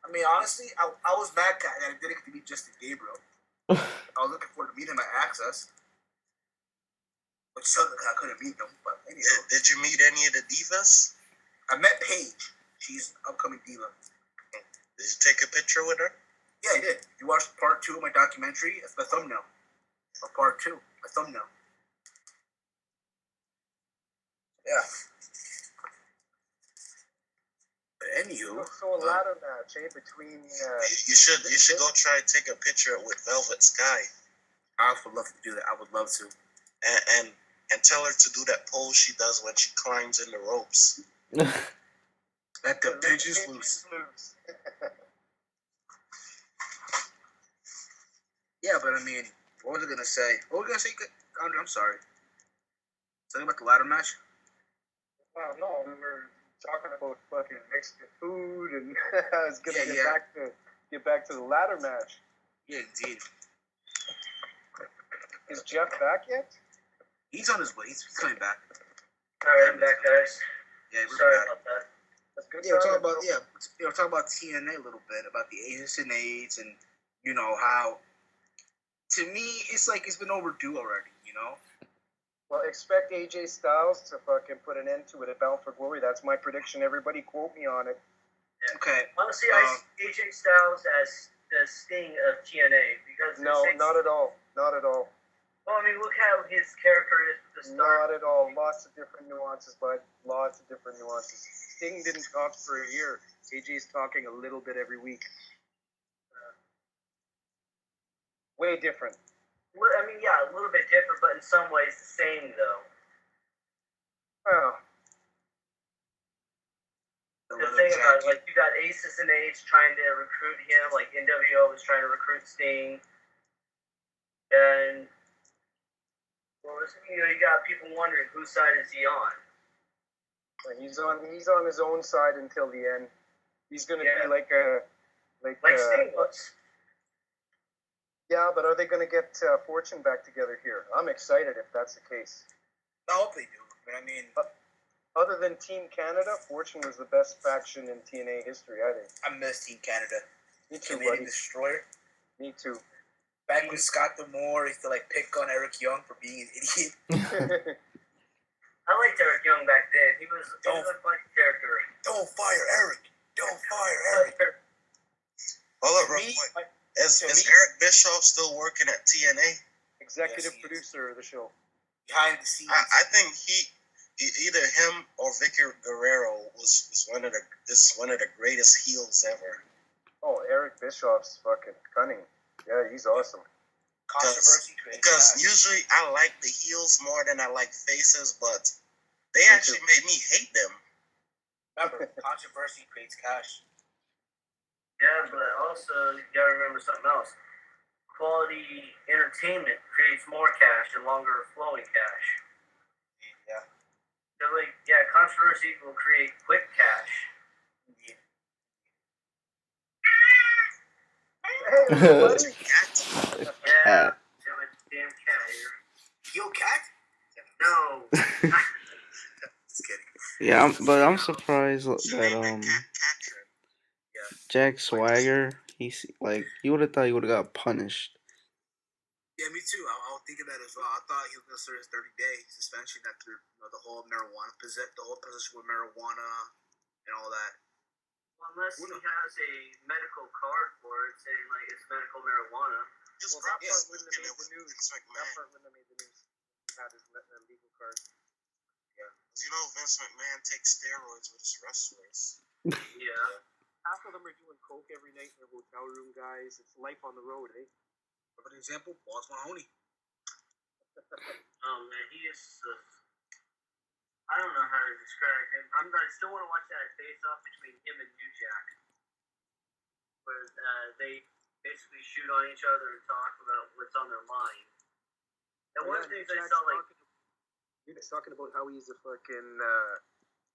I mean, honestly, I was mad that I didn't get to meet Justin Gabriel. I was looking forward to meeting him at Access. Which sucked that I couldn't meet him, but anyway. Did you meet any of the divas? I met Paige. She's an upcoming diva. Did you take a picture with her? Yeah, I did. You watched part 2 of my documentary? It's the thumbnail. Or part 2. The thumbnail. Yeah. But anywho. So a ladder match, between You should go try and take a picture with Velvet Sky. I would love to do that. I would love to. And tell her to do that pose she does when she climbs in the ropes. Let the bitches loose. Yeah, but I mean, what was I gonna say? What was I gonna say? I'm sorry. Something about the ladder match? no, we were talking about fucking Mexican food, and I was gonna get back to the ladder match. Yeah, indeed. Is Jeff back yet? He's on his way. He's coming back. Alright, I'm back, guys. Yeah, we're Sorry back. about that. That's good. Yeah, we're talking about TNA a little bit, about the Asian AIDS, and you know how. To me, it's like it's been overdue already. You know. Well, expect AJ Styles to fucking put an end to it at Bound for Glory. That's my prediction. Everybody quote me on it. Okay. Honestly, I see AJ Styles as the Sting of TNA because No, not at all. Not at all. Well, I mean, look how his character is with the Star. Not at all. Lots of different nuances, bud. Lots of different nuances. Sting didn't talk for a year. AJ's talking a little bit every week. Way different. I mean, yeah, a little bit different, but in some ways the same, though. Oh. The thing about it, like, you got Aces and Eights trying to recruit him, like NWO was trying to recruit Sting, and Well, you got people wondering whose side is he on. He's on his own side until the end. He's gonna be like Sting was. Yeah, but are they gonna get Fortune back together here? I'm excited if that's the case. I hope they do. But I mean, Other than Team Canada, Fortune was the best faction in TNA history, I think. I miss Team Canada. Me too, Canadian buddy. Destroyer. Me too. Back when Scott D'Amore used to like pick on Eric Young for being an idiot. I liked Eric Young back then. He was a funny character. Don't fire Eric. Don't fire Eric. Hold up, To real me, quick. Is Eric Bischoff still working at TNA? Executive Yes, he is. producer of the show. behind the scenes. I think either him or Vicky Guerrero is one of the greatest heels ever. Oh, Eric Bischoff's fucking cunning. Yeah, he's awesome. Controversy creates Because cash. usually I like the heels more than I like faces, but they Me actually too. made me hate them. Remember, controversy creates cash. Yeah, but also you gotta remember something else. Quality entertainment creates more cash and longer flowing cash. Yeah. So controversy will create quick cash. Hey, buddy. Yeah, damn cat here. Yo, cat? No. Just kidding. Yeah, but I'm surprised Should that name that cat trip. Jack Swagger, he's like, you would have thought he would have got punished. Yeah, me too. I'll think of that as well. I thought he was going to serve his 30-day suspension after the whole marijuana the whole possession with marijuana and all that. Well, unless he has a medical card for it saying like it's medical marijuana. Just Well, that probably part wouldn't have smoking made it with the news. Vince That McMahon. part wouldn't have made the news. He had his legal card. You know, Vince McMahon takes steroids with his wrestlers. Yeah. Half of them are doing coke every night in their hotel room, guys. It's life on the road, eh? For example, Boss Mahoney. Oh man, he is. I don't know how to describe him. I still want to watch that face-off between him and New Jack, where they basically shoot on each other and talk about what's on their mind. And one of the things I saw, like, he was talking about how he's a fucking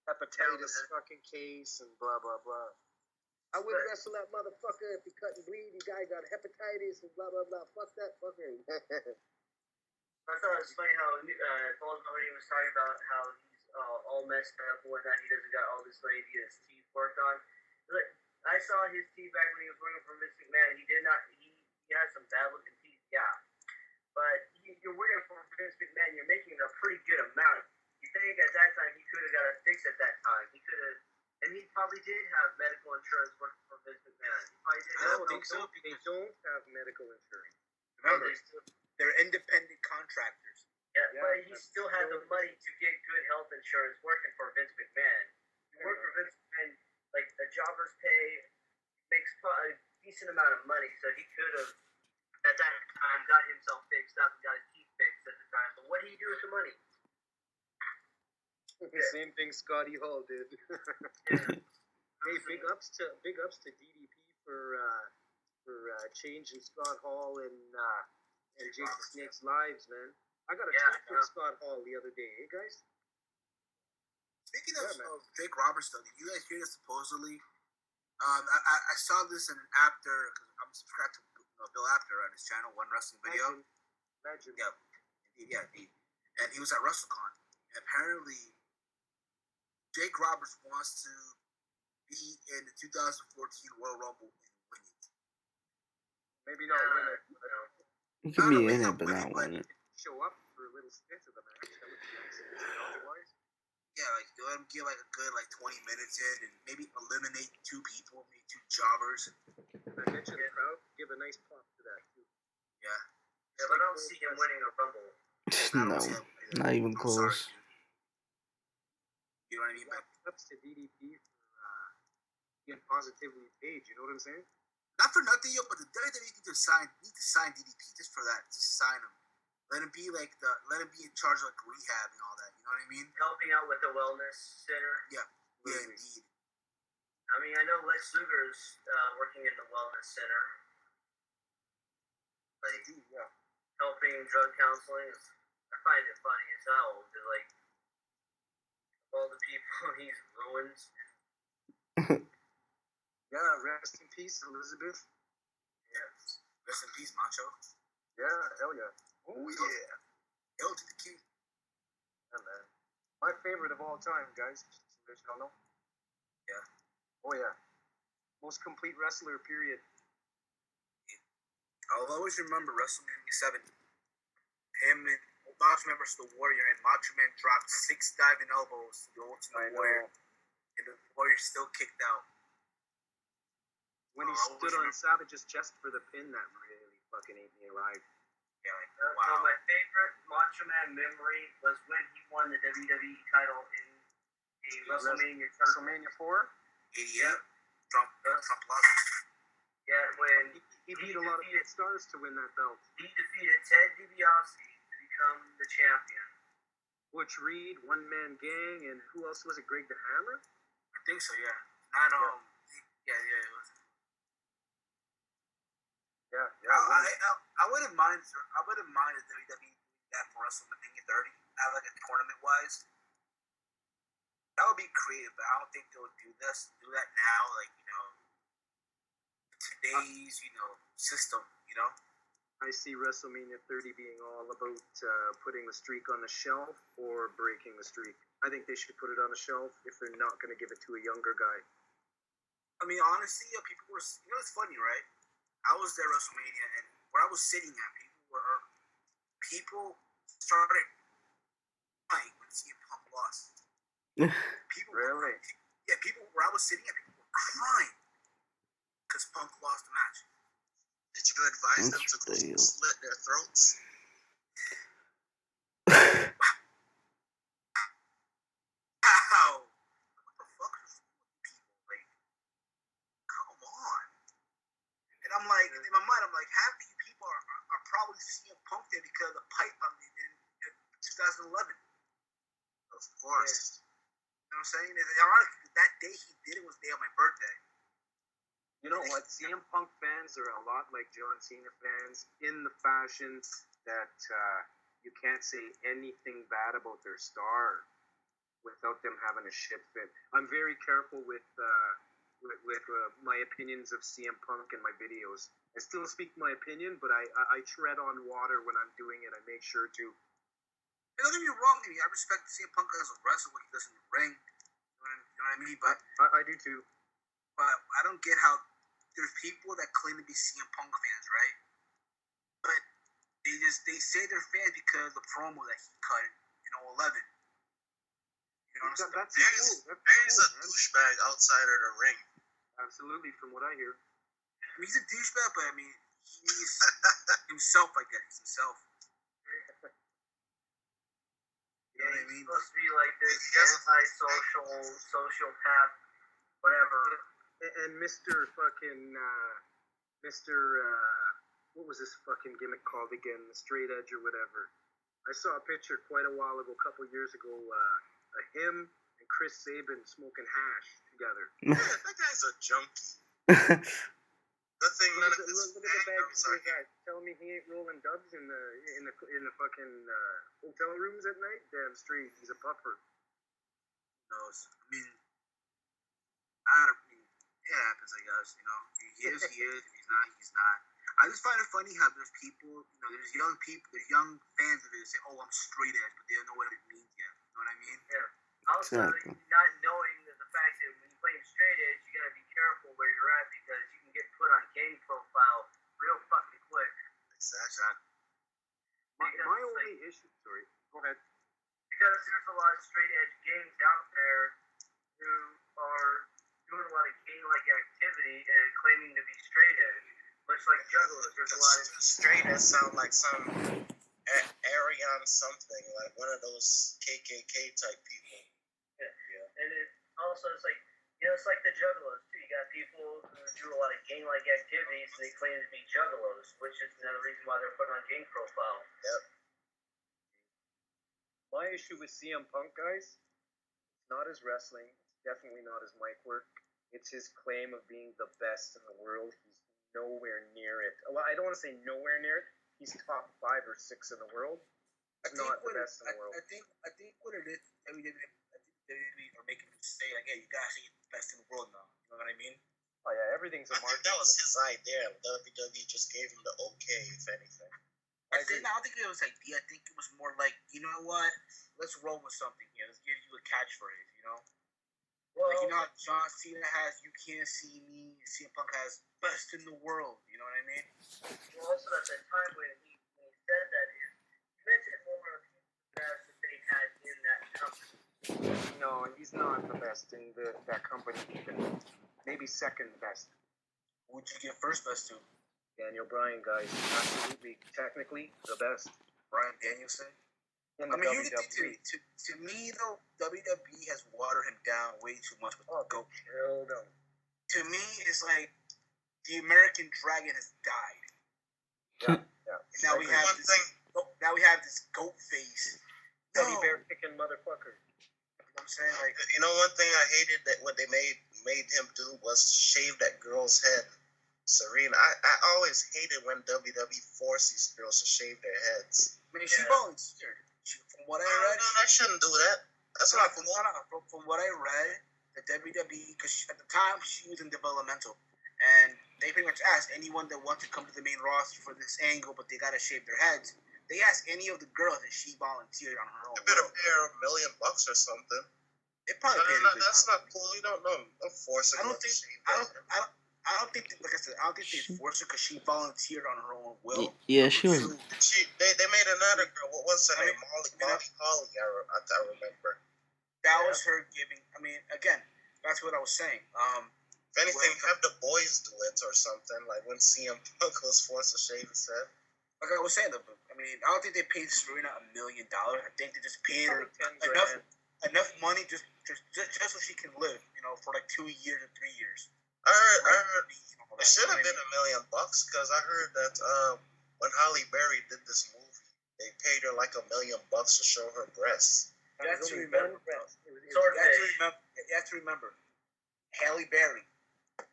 hepatitis fucking case and blah blah blah. I wouldn't wrestle that motherfucker if he cut and bleed. The guy got hepatitis and blah blah blah. Fuck that fucker. I thought it was funny how Paul Mahoney was talking about how he's all messed up and whatnot. He doesn't got all this money to get his teeth worked on. Look, I saw his teeth back when he was working for Vince McMahon. He did not. He had some bad looking teeth, yeah. But you're working for Vince McMahon. You're making a pretty good amount. You think at that time he could have got it fixed at that time? He could have, and he probably did have medical insurance working for Vince McMahon. He probably did. I don't think so. They don't have medical insurance. Remember, they're independent contractors. Yeah, but he still had the money to get good health insurance working for Vince McMahon. You work for Vince McMahon, like a jobber's pay makes a decent amount of money, so he could have at that time got himself fixed up and got his teeth fixed at the time. But what did he do with the money? The same thing Scotty Hall did. Yeah. Hey, big ups to DDP for changing Scott Hall and Jake the Snake's lives, man. I got a tweet from Scott Hall the other day, hey guys. Speaking of Jake Roberts, though, did you guys hear that supposedly? I saw this in Apter because I'm subscribed to Bill Apter on his channel, One Wrestling Video. Legend. Yeah, and he was at WrestleCon. And apparently, Jake Roberts wants to be in the 2014 Royal Rumble and win it. Maybe not win it. He can be in it, but not win it. Show up for a little stint of the match. That would be nice. Otherwise, Yeah, like let him get like a good 20 minutes in, and maybe eliminate two people, maybe two jobbers. I bet you the crowd give a nice pop to that too. Yeah, Yeah, but I don't see him winning a Rumble. No, not even I'm close. sorry, dude. You know what I mean? But Ups to DDP for getting positively paid. You know what I'm saying? not for nothing, yo. But the WWE need to sign DDP just for that. Just sign him. Let him be in charge of rehab and all that. You know what I mean? Helping out with the wellness center. Yeah, indeed. I mean, I know Lex Luger's working in the wellness center. Like, Indeed, yeah. helping drug counseling. I find it funny as hell that like all the people he's ruined. Yeah, rest in peace, Elizabeth. Yeah. Rest in peace, Macho. Yeah, hell yeah. Oh yeah. Yo to the king. Yeah, man. My favorite of all time, guys. Just so you know. Yeah. Oh yeah. Most complete wrestler, period. I'll always remember WrestleMania 7. Him and Macho Man versus the Warrior, and Macho Man dropped 6 diving elbows to the Ultimate Warrior, and the Warrior still kicked out. When he stood on Savage's chest for the pin, that really fucking ate me alive. Yeah, like, So wow. my favorite Macho Man memory was when he won the WWE title in the WrestleMania. WrestleMania 4? 88. Trump Plaza. Yeah, when He beat a lot of big stars to win that belt. he defeated Ted DiBiase to become the champion. Butch Reed, One Man Gang, and who else was it? Greg the Hammer? I think so, yeah. Not yeah, it was. Yeah, I wouldn't mind. I wouldn't mind if WWE did that for WrestleMania 30. Have like a tournament wise. That would be creative, but I don't think they would do that now. Like today's system. I see WrestleMania 30 being all about putting the streak on the shelf or breaking the streak. I think they should put it on the shelf if they're not going to give it to a younger guy. I mean, honestly, people were. It's funny, right? I was there WrestleMania, and where I was sitting at, people started crying when CM Punk lost. People Really? Yeah, people where I was sitting at, people were crying because Punk lost the match. Did you advise them to slit their throats? Wow! What the fuck is wrong with people? Like, come on. And I'm like, in my mind, I'm like, half of you people are probably CM Punk there because of the pipe on me in 2011. Of course. You know what I'm saying? It's ironic that day he did it was the day of my birthday. You know what? CM Punk fans are a lot like John Cena fans in the fashion that you can't say anything bad about their star without them having a shit fit. I'm very careful with my opinions of CM Punk in my videos. I still speak my opinion, but I tread on water when I'm doing it. I make sure to. Don't get me wrong, I respect CM Punk as a wrestler when he does in the ring. You know what I mean? But I do too. But I don't get how there's people that claim to be CM Punk fans, right? But they say they're fans because of the promo that he cut in 2011. You know what I'm saying? That's There's cool. a douchebag outside of the ring. Absolutely, from what I hear. I mean, he's a douchebag, but I mean, he's himself, I guess. He's himself. You know what I mean? He's supposed to be like this anti-social, sociopath, whatever. And Mr. fucking what was this fucking gimmick called again? The straight edge or whatever. I saw a picture quite a while ago, a couple years ago, of him and Chris Sabin smoking hash together. Yeah, that guy's a junkie. Good thing none of his Look at the bad fandoms are here. guy telling me he ain't rolling dubs in the fucking hotel rooms at night. Damn straight, he's a puffer. Who knows? I mean, it happens, I guess. He is. If he's not, he's not. I just find it funny how there's people, there's young people, there's young fans of it that say, "Oh, I'm straight edge," but they don't know what it means yet. You know what I mean? Yeah. Also, not knowing that the fact that when you play straight edge, you gotta be careful where you're at because you can get put on gang profile real fucking quick. Exactly. My only issue. Sorry, go ahead. Because there's a lot of straight edge gangs out there who are doing a lot of gang-like activity and claiming to be straight edge. Much like juggalos, there's a lot of straight edge sound like some Aryan something, like one of those KKK type people. Yeah. And it also it's like it's like the juggalos too. You got people who do a lot of gang-like activities and they claim to be juggalos, which is another reason why they're put on gang profile. Yep. My issue with CM Punk, guys, it's not his wrestling. It's definitely not his mic work. It's his claim of being the best in the world. He's nowhere near it. Well, I don't want to say nowhere near it. He's top 5 or 6 in the world. not the best in the world. I think what it is, WWE are making him say like, "Hey, you guys are the best in the world now." You know what I mean? Oh yeah, everything's a I think market. that was his idea. WWE just gave him the okay, if anything. I don't think it was idea. I think it was more like, you know what? Let's roll with something here. Let's give you a catchphrase. You know, Well, like you know how John Cena has "You Can't See Me," CM Punk has "Best in the World." You know what I mean? also at the time when he said that, he mentioned more of the best that they had in that company. No, he's not the best in that company. Even maybe second best. Who'd you get first best to? Daniel Bryan, guys, absolutely, technically the best Bryan Danielson. in I the mean, here's the WWE. thing. To me though, WWE has watered him down way too much with the GOAT. Killed him. To me, it's like the American Dragon has died. Yeah. And now we have One this. thing, Now we have this goat face. Teddy No. bear kicking motherfucker. You know what I'm saying? Like, you know, one thing I hated that what they made him do was shave that girl's head, Serena. I always hated when WWE forced these girls to shave their heads. I mean, she Yeah. volunteered. From what I read, I shouldn't do that. That's not cool. from what I read, the WWE, because at the time she was in developmental, and they pretty much asked anyone that wants to come to the main roster for this angle, but they gotta shave their heads. They asked any of the girls, and she volunteered on her own. You better will. pay her $1 million or something. They probably paid her. That's not cool. You don't know. Don't force a I girl don't to think. shave I their don't. head. I don't think. Like I said, I don't think they forced her because she volunteered on her own will. Yeah, she was. Two, They made another girl. What was her I name? mean, Molly Holly. I remember. that was her giving. I mean, again, that's what I was saying. If anything, have the boys do it or something. Like when CM Punk was forced to shave his head. Like I was saying, I mean, I don't think they paid Serena $1 million. I think they just paid her Probably 10 enough grand. enough money just so she can live, you know, for like 2 years or 3 years. I heard You know, it should have you know been $1 million because I heard that when Halle Berry did this movie, they paid her like $1 million to show her breasts. You have to Only remember, one bro. breast. It was You have to remember, Halle Berry,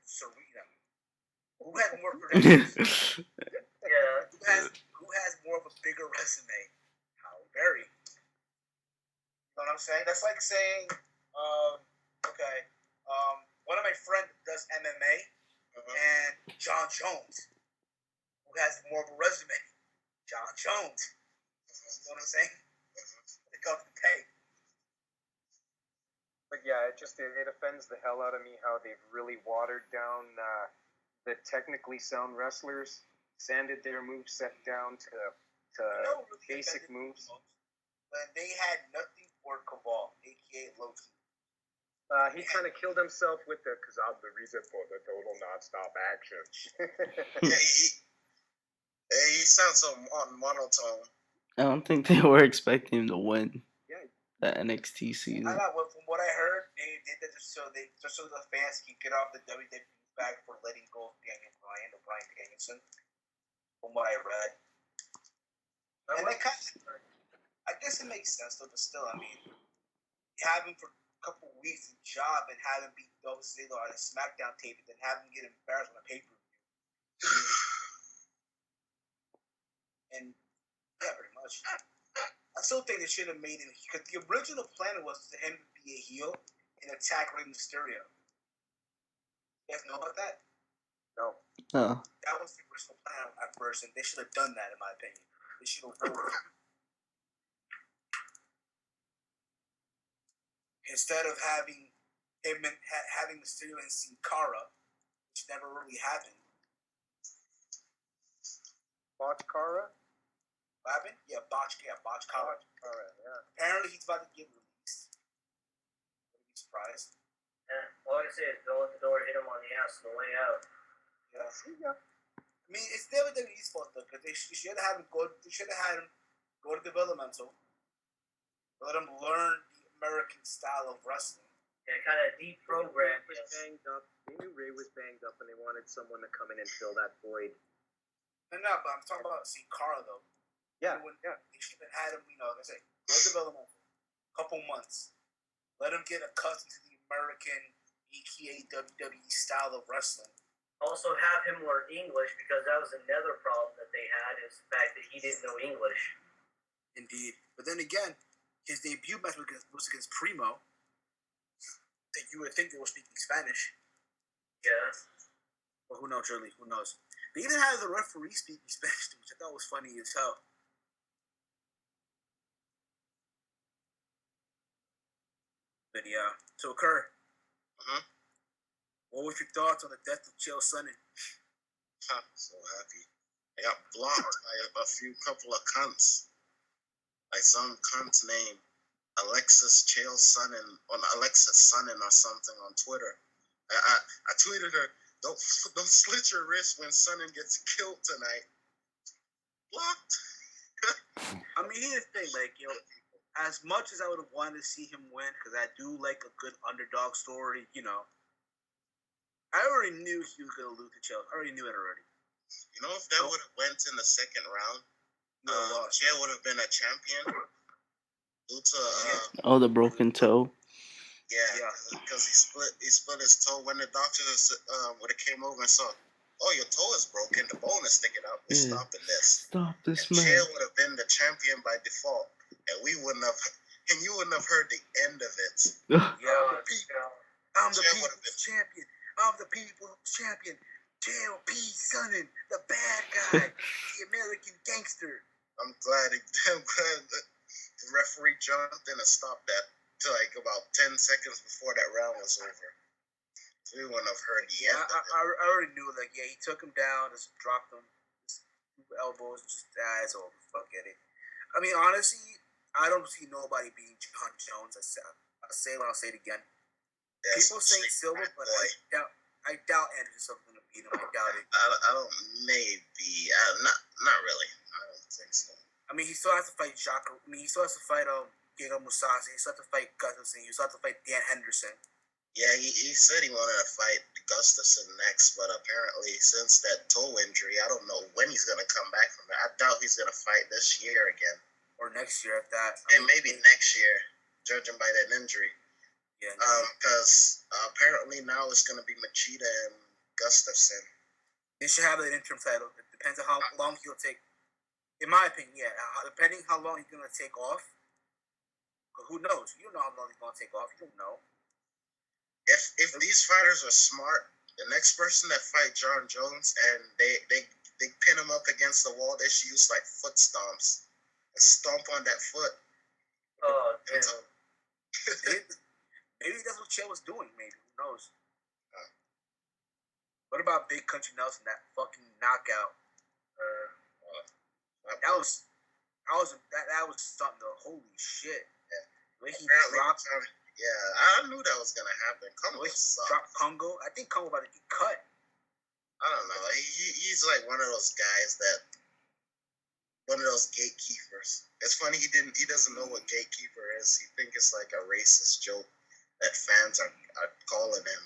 Serena. Who has more credentials? Yeah. Who has more of a bigger resume? Halle Berry. You know what I'm saying? That's like saying, okay, one of my friends does MMA, and John Jones, who has more of a resume. John Jones. You know what I'm saying? It comes to pay. But yeah, it offends the hell out of me how they've really watered down the technically sound wrestlers, sanded their moveset down to You know what really basic offended me moves. most? When they had nothing for Cabal, aka Loki. He kind of killed himself with the "cause I'm the reason for the total non-stop action." Yeah, he sounds so monotone. I don't think they were expecting him to win Yeah. that NXT season. I know. From what I heard, they did that just so the fans can get off the WWE back for letting go of Daniel Bryan or Bryan Danielson. From what I read, and that kind of, I guess it makes sense though. But still, I mean, you have him for a couple of weeks in job and have him beat Dolph Ziggler on a SmackDown tape, and then have him get embarrassed on a pay-per-view. And yeah, pretty much. I still think they should have made him, because the original plan was for him to be a heel and attack Rey Mysterio. You guys know about that? No. Oh, That was the original plan at first, and they should have done that, in my opinion. They should have rolled it. Instead of having him and having Mysterio and Sin Cara, which never really happened. Botch Cara? What happened? Yeah, Botch Cara. Cara, yeah. Apparently, he's about to get released. Wouldn't be surprised. Yeah. All I can say is don't let the door hit him on the ass on the way out. Yeah. Yeah. I mean, it's WWE's fault though, because they should have had him go. They should have had him go to developmental, let him learn the American style of wrestling. Yeah, kind of deprogram. Was banged up. They knew Ray was banged up, and they wanted someone to come in and fill that void. No, but I'm talking about Sin Cara though. Yeah, They should have had him. You know, like I say, go to developmental, couple months, let him get accustomed to the American, aka WWE style of wrestling. Also have him learn English because that was another problem that they had is the fact that he didn't know English. Indeed. But then again, his debut match was against Primo. That you would think they were speaking Spanish. Yeah. But who knows, really? Who knows? They even had the referee speaking Spanish, which I thought was funny as hell. But yeah. So, Kerr, Mhm. what was your thoughts on the death of Chael Sonnen? So happy. I got blocked by a few couple of cunts. Like some cunt's name, Alexis Chael Sonnen, on Alexis Sonnen or something on Twitter. I tweeted her, don't slit your wrist when Sonnen gets killed tonight. Blocked. I mean, here's the thing, like, you know, as much as I would have wanted to see him win, because I do like a good underdog story, you know, I already knew he was going to lose to Chael. I already knew it already. You know, if that would have went in the second round, Chael would have been a champion due to Oh, the broken toe. yeah, because he split his toe when the doctors would have came over and saw, oh, your toe is broken, the bone is sticking out. We're stopping this. Stop this And man. Chael would have been the champion by default, and you wouldn't have heard the end of it. I'm the Chael would people's have been champion. I'm the people's champion. Chael P. Sonnen, the bad guy, the American gangster. I'm glad that the referee jumped in and stopped that to like about 10 seconds before that round was over. We wouldn't have heard the end of it. I already knew, like, yeah, he took him down, just dropped him, just elbows, just it's over. Fuck it. I mean, honestly, I don't see nobody beating John Jones. I'll say it again. That's People say Silver, but I doubt Anderson Silva's gonna beat him. I doubt it. I don't, maybe. Not really. I don't think so. I mean, he still has to fight Jacare. I mean, he still has to fight Diego Musasi. He still has to fight Gustafsson. He still has to fight Dan Henderson. Yeah, he said he wanted to fight Gustafsson next, but apparently since that toe injury, I don't know when he's going to come back from that. I doubt he's going to fight this year again. Or next year, if that. And maybe next year, judging by that injury. Yeah. Because apparently now it's going to be Machida and Gustafsson. They should have an interim title. It depends on how long he'll take. In my opinion, yeah. Depending how long he's going to take off. Who knows? You don't know how long he's going to take off. You don't know. If these fighters are smart, the next person that fight John Jones and they pin him up against the wall, they should use like foot stomps and stomp on that foot. Oh, damn. Maybe that's what Chael was doing. Maybe, who knows? What about Big Country Nelson? That fucking knockout. That was something. Though. Holy shit! The way he dropped. Yeah, I knew that was gonna happen. The way he dropped Congo. I think Congo about to get cut. I don't know. He's like one of those guys one of those gatekeepers. It's funny he doesn't know what gatekeeper is. He thinks it's like a racist joke that fans are calling him.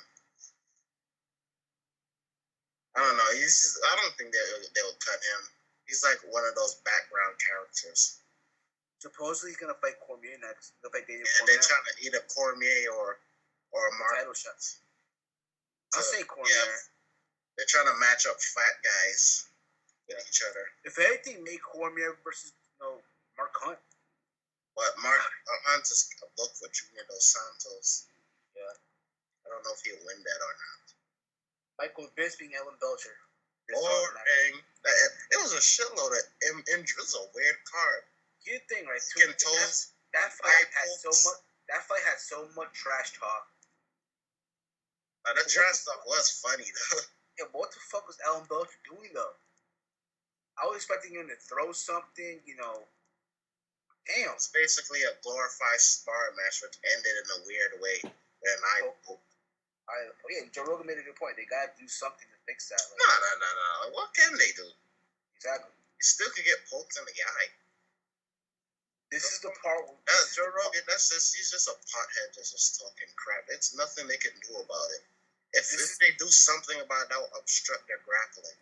I don't know. I don't think they'll cut him. He's like one of those background characters. Supposedly he's gonna fight Cormier next. They're trying to either Cormier or Mark. Title shots. I'll say Cormier. Yeah, they're trying to match up fat guys with each other. If anything, make Cormier versus Mark Hunt. But Mark Hunt is a book for Junior Dos Santos. Yeah. I don't know if he'll win that or not. Michael Bisping, Ellen Belcher. Boring. It was a shitload of injuries. It was a weird card. Here's the thing, right? Skin toes. That fight had so much trash talk. That trash talk was funny though. Yeah, but what the fuck was Ellen Belcher doing though? I was expecting him to throw something, Damn. It's basically a glorified sparring match, which ended in a weird way. And Joe Rogan made a good point. They gotta do something to fix that. No. What can they do? Exactly. You still can get poked in the eye. This is the part where Joe Rogan, he's just a pothead that's just talking crap. It's nothing they can do about it. If they do something about it, that will obstruct their grappling.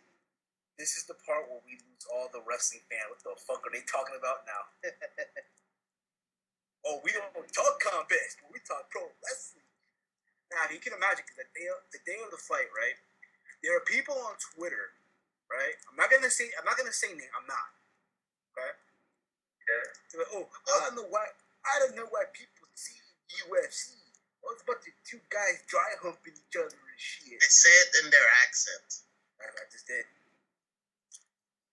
This is the part where we lose all the wrestling fans. What the fuck are they talking about now? Oh, we don't talk combat, but we talk pro wrestling. Now, you can imagine, because the day of the fight, right? There are people on Twitter, right? I'm not gonna say name. I'm not. Okay. Yeah. They're like, oh, I don't know why people see UFC. Well, it's about the two guys dry humping each other and shit. They say it in their accent. I just did.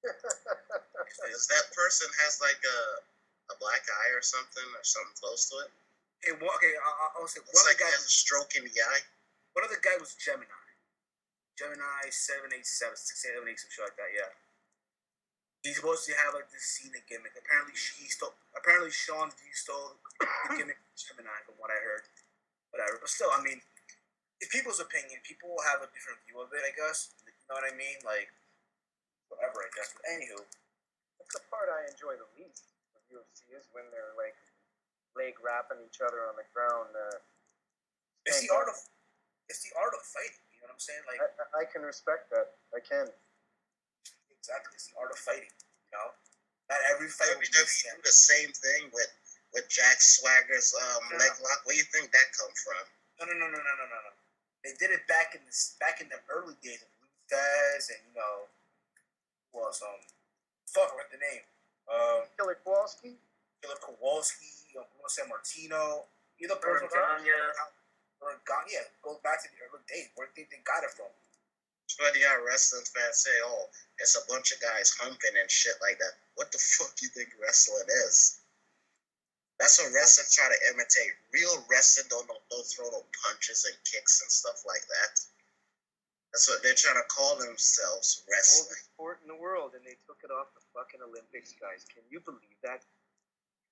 Is that person has like a black eye or something close to it? Okay, I'll say It's one of like the he guys. has a stroke in the eye. One of the guys was Gemini. Gemini 787, 678, some shit like that. Yeah. He's supposed to have like this Cena gimmick. Apparently, Sean D stole the gimmick from Gemini, from what I heard. Whatever, but still, I mean, it's people's opinion. People will have a different view of it, I guess. You know what I mean? Like, whatever, I guess. But anywho, That's the part I enjoy the least of UFC is when they're like leg wrapping each other on the ground. it's the art of fighting. You know what I'm saying? Like, I can respect that. I can. exactly, it's the art of fighting. You know, not every fight will be WWE do the same thing with Jack Swagger's leg lock. Where do you think that come from? No. They did it back in the early days of Luthez and who else? Fuck, what the name? Killer Kowalski. Killer Kowalski, Bruno San Martino. Either Or person goes back to the early days. Where do you think they got it from? That's why the wrestling fans say, "Oh, it's a bunch of guys humping and shit like that." What the fuck do you think wrestling is? That's what wrestling try to imitate. Real wrestling don't throw no punches and kicks and stuff like that. That's what they're trying to call themselves, wrestling. Oldest sport in the world, and they took it off the fucking Olympics, guys. Can you believe that?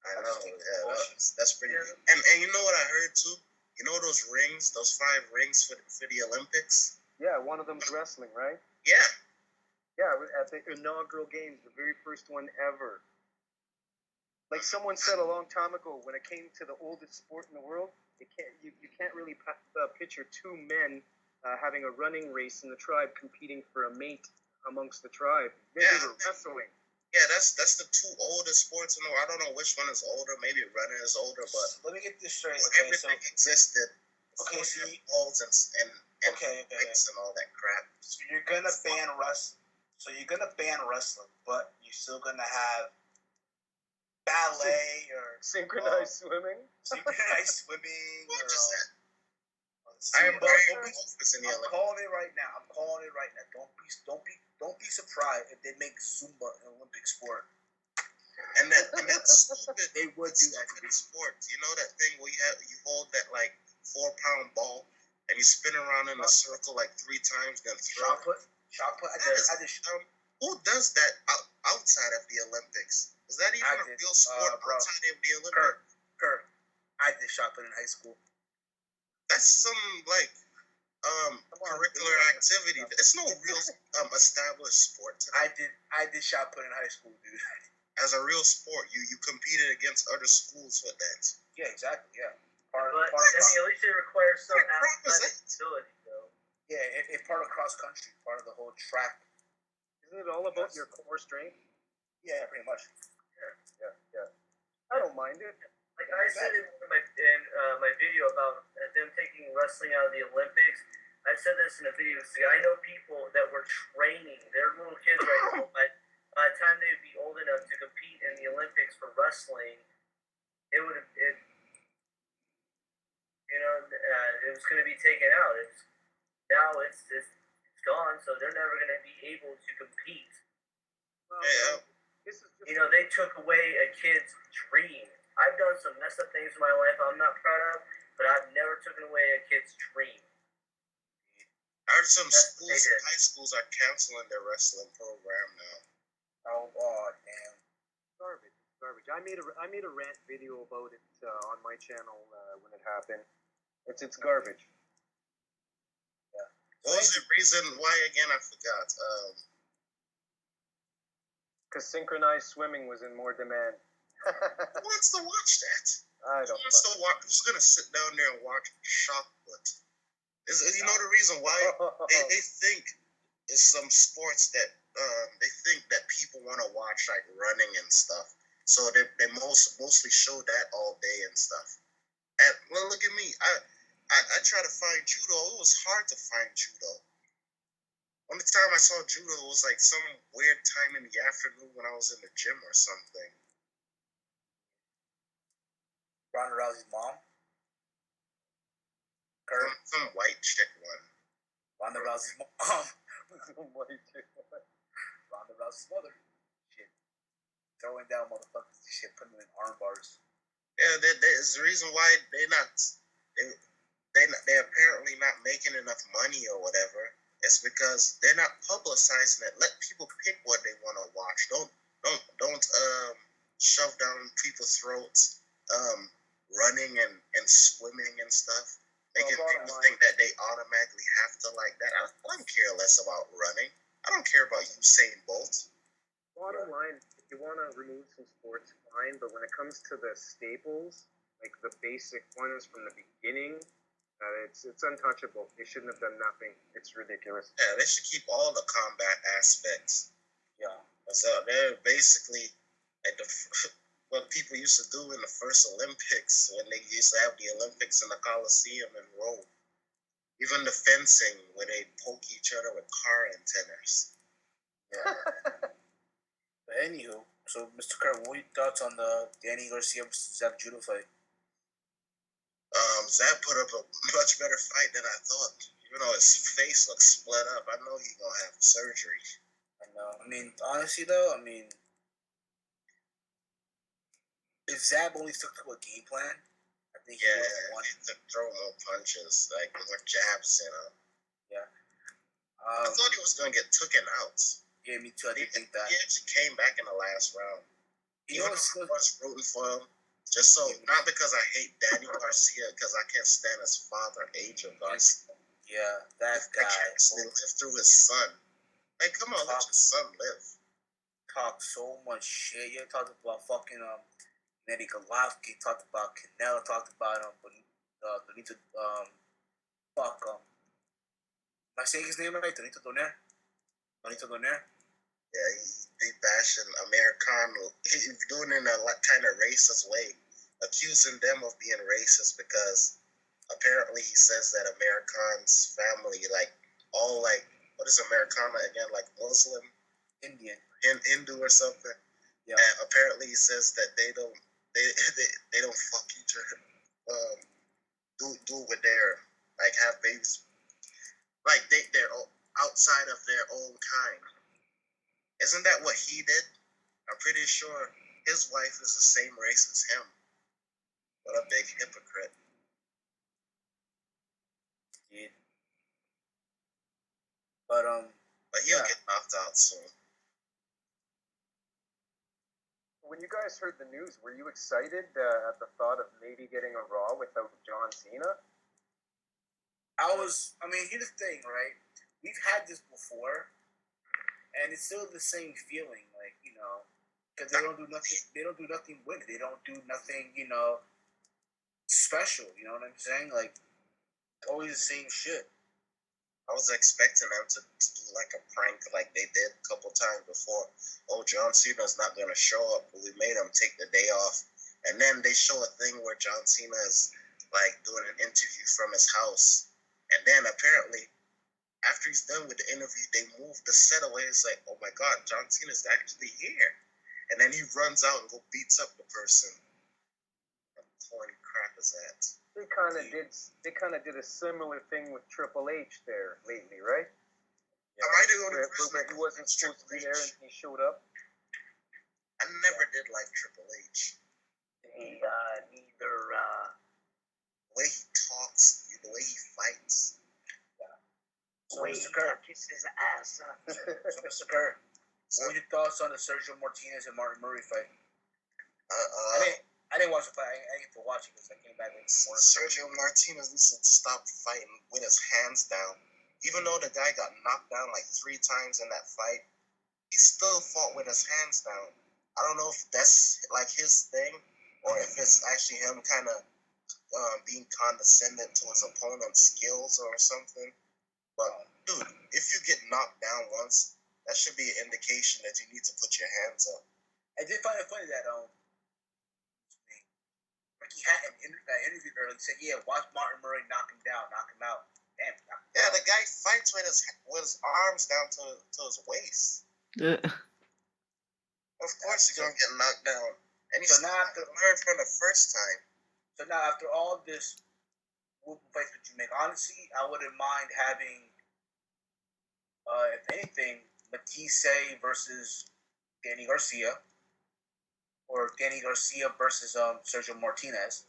I know, yeah, that's pretty. And you know what I heard too? You know those rings, those 5 rings for the Olympics? Yeah, one of them's wrestling, right? Yeah. Yeah, at the inaugural games, the very first one ever. Like someone said a long time ago, when it came to the oldest sport in the world, you can't really picture 2 men having a running race in the tribe competing for a mate amongst the tribe. They were wrestling. Yeah, that's the 2 oldest sports in the world. I don't know which one is older. Maybe running is older, but Let me get this straight. everything existed. Okay, so Holds and okay. fights and all that crap. So you're gonna ban wrestling. So you're gonna ban wrestling, but you're still gonna have ballet or Synchronized swimming. synchronized swimming What or is that? Zumba. I'm very office in the I'm Olympics. calling it right now. Don't be surprised if they make Zumba an Olympic sport. And that stupid They would do that. stupid sport. You know that thing where you hold that like 4-pound ball and you spin around in a circle like 3 times, then throw. Shot put. Who does that outside of the Olympics? Is that even a real sport outside of the Olympics? Kurt, I did shot put in high school. That's some like curricular activity. It's no real established sport today. I did shot put in high school, dude. As a real sport, you competed against other schools with that. Yeah, exactly. Yeah. But I mean, at least it requires some What crap is athletic that? ability, though. Yeah, it's part of cross country, part of the whole track. Isn't it all about your core strength? Yeah, pretty much. Yeah. I don't mind it. Like I said in my video about them taking wrestling out of the Olympics, I said this in a video. See, I know people that were training. They're little kids right now, but by the time they would be old enough to compete in the Olympics for wrestling, it was going to be taken out. Now it's gone, so they're never going to be able to compete. Yeah. This is just, They took away a kid's dream. I've done some messed up things in my life I'm not proud of, but I've never taken away a kid's dream. I heard some That's what they did. high schools are canceling their wrestling program now. Oh, damn. garbage. I made a rant video about it on my channel when it happened. It's garbage. What was the reason why again? I forgot. Because synchronized swimming was in more demand. Who wants to watch that? I don't know. Who's gonna sit down there and watch shot put? You know the reason why? They think it's some sports that they think that people want to watch, like running and stuff. So they mostly show that all day and stuff. And well, look at me. I try to find judo. It was hard to find judo. Only time I saw judo was like some weird time in the afternoon when I was in the gym or something. Ronda Rousey's mom. Kurt. Some white chick one. Ronda Rousey's mom. Ronda Rousey's mother. Shit. Throwing down motherfuckers and shit, putting them in arm bars. Yeah, there's the reason why they're apparently not making enough money or whatever. It's because they're not publicizing it. Let people pick what they want to watch. Don't shove down people's throats. Running and swimming and stuff, making people think that they automatically have to like that. I don't care less about running. I don't care about Usain Bolt. Bottom line, if you want to remove some sports, fine. But when it comes to the staples, like the basic ones from the beginning, it's untouchable. They shouldn't have done nothing. It's ridiculous. Yeah, they should keep all the combat aspects. Yeah. So they're basically like what people used to do in the first Olympics when they used to have the Olympics in the Coliseum in Rome. Even the fencing where they poke each other with car antennas. Yeah. But anywho, so Mr. Kurt, what are your thoughts on the Danny Garcia versus Zab Judo fight? Zab put up a much better fight than I thought. Even though his face looks split up, I know he's gonna have surgery. I know. I mean, honestly though, if Zab only stuck to a game plan, I think he would have won. To throw more punches, like more jabs, Yeah. I thought he was gonna get taken out. Yeah, me too. I didn't think that. He actually came back in the last round. You know, I was rooting for him. Just so, not because I hate Danny Garcia, because I can't stand his father, Adrian Garcia. Yeah, that guy. Actually lived through his son. Hey, come on, let your son live. Talked so much shit. Yeah, talked about fucking Nettie Golovkin, talked about Canelo, talked about Donito, am I saying his name right? Donito Donaire? Donito Donaire? Yeah, he bashing Americano. He's doing it in a kind of racist way, accusing them of being racist because apparently he says that Americans' family, like, all, like, what is Americana again? Like Muslim? Indian. Hindu or something? Yeah. And apparently he says that they don't fuck each other. Do with their, like, have babies. Like, they're outside of their own kind. Isn't that what he did? I'm pretty sure his wife is the same race as him. What a big hypocrite. Indeed. But he'll get knocked out soon. When you guys heard the news, were you excited at the thought of maybe getting a Raw without John Cena? Here's the thing, right? We've had this before, and it's still the same feeling, like, because they don't do nothing. They don't do nothing with it. They don't do nothing, special. You know what I'm saying? Like, always the same shit. I was expecting them to do like a prank like they did a couple times before. Oh, John Cena's not going to show up, but we made him take the day off. And then they show a thing where John Cena is like doing an interview from his house. And then apparently, after he's done with the interview, they move the set away. It's like, oh my God, John Cena's actually here. And then he runs out and beats up the person. What corny crap is that? They kind of did a similar thing with Triple H there lately, right? Yeah. Am I the only person where he wasn't supposed to be there and he showed up? I never did like Triple H. Neither. The way he talks, the way he fights. So, Mr. Kerr. Kiss his ass. So, Mr. Kerr, what are your thoughts on the Sergio Martinez and Martin Murray fight? I didn't watch the fight. I didn't get to watch it because I came back late. Sergio Martinez needs to stop fighting with his hands down. Even though the guy got knocked down like 3 times in that fight, he still fought with his hands down. I don't know if that's like his thing or if it's actually him kind of being condescending to his opponent's skills or something. But, dude, if you get knocked down once, that should be an indication that you need to put your hands up. I did find it funny that Ricky Hatton interviewed earlier. He said, "Yeah, watch Martin Murray knock him down, knock him out." Damn. Yeah, the guy fights with his arms down to his waist. Yeah. Of course, he's gonna get knocked down, and he's not gonna learn from the first time. So now, after all this whoop fights that you make, honestly, I wouldn't mind having, if anything, Matisse versus Danny Garcia, or Danny Garcia versus Sergio Martinez.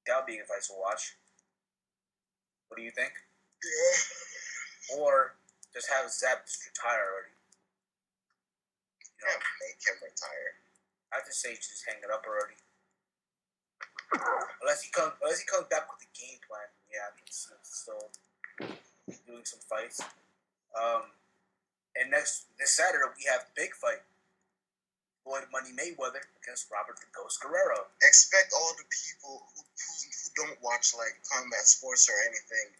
That would be a good fight to watch. What do you think? Yeah. Or just have Zeb just retire already. You know, Can't make him retire. I just say just hang it up already. Unless he comes back with a game plan. Yeah, he's still doing some fights. And this Saturday we have big fight. Floyd Money Mayweather against Robert the Ghost Guerrero. Expect all the people who don't watch like combat sports or anything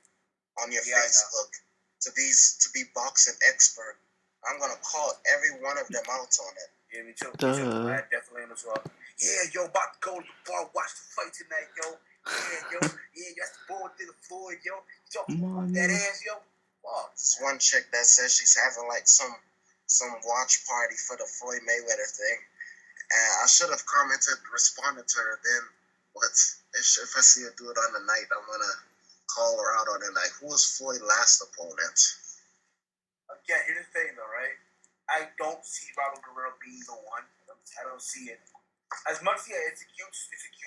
on your Facebook to be boxing expert. I'm gonna call every one of them out on it. Yeah, me too. Duh. I definitely am as well. Yeah, yo, about to go to the bar, watch the fight tonight, yo. Yeah, yo, that's the boy to the Floyd, yo. Talking about that ass, yo. Fuck. There's one chick that says she's having like some watch party for the Floyd Mayweather thing. And I should have responded to her then. But if I see her do it on the night, I'm gonna call her out on it. Like, who was Floyd's last opponent? Again, here's the thing, though, right? I don't see Robert Guerrero being the one. I don't see it. As much, yeah, it's a cute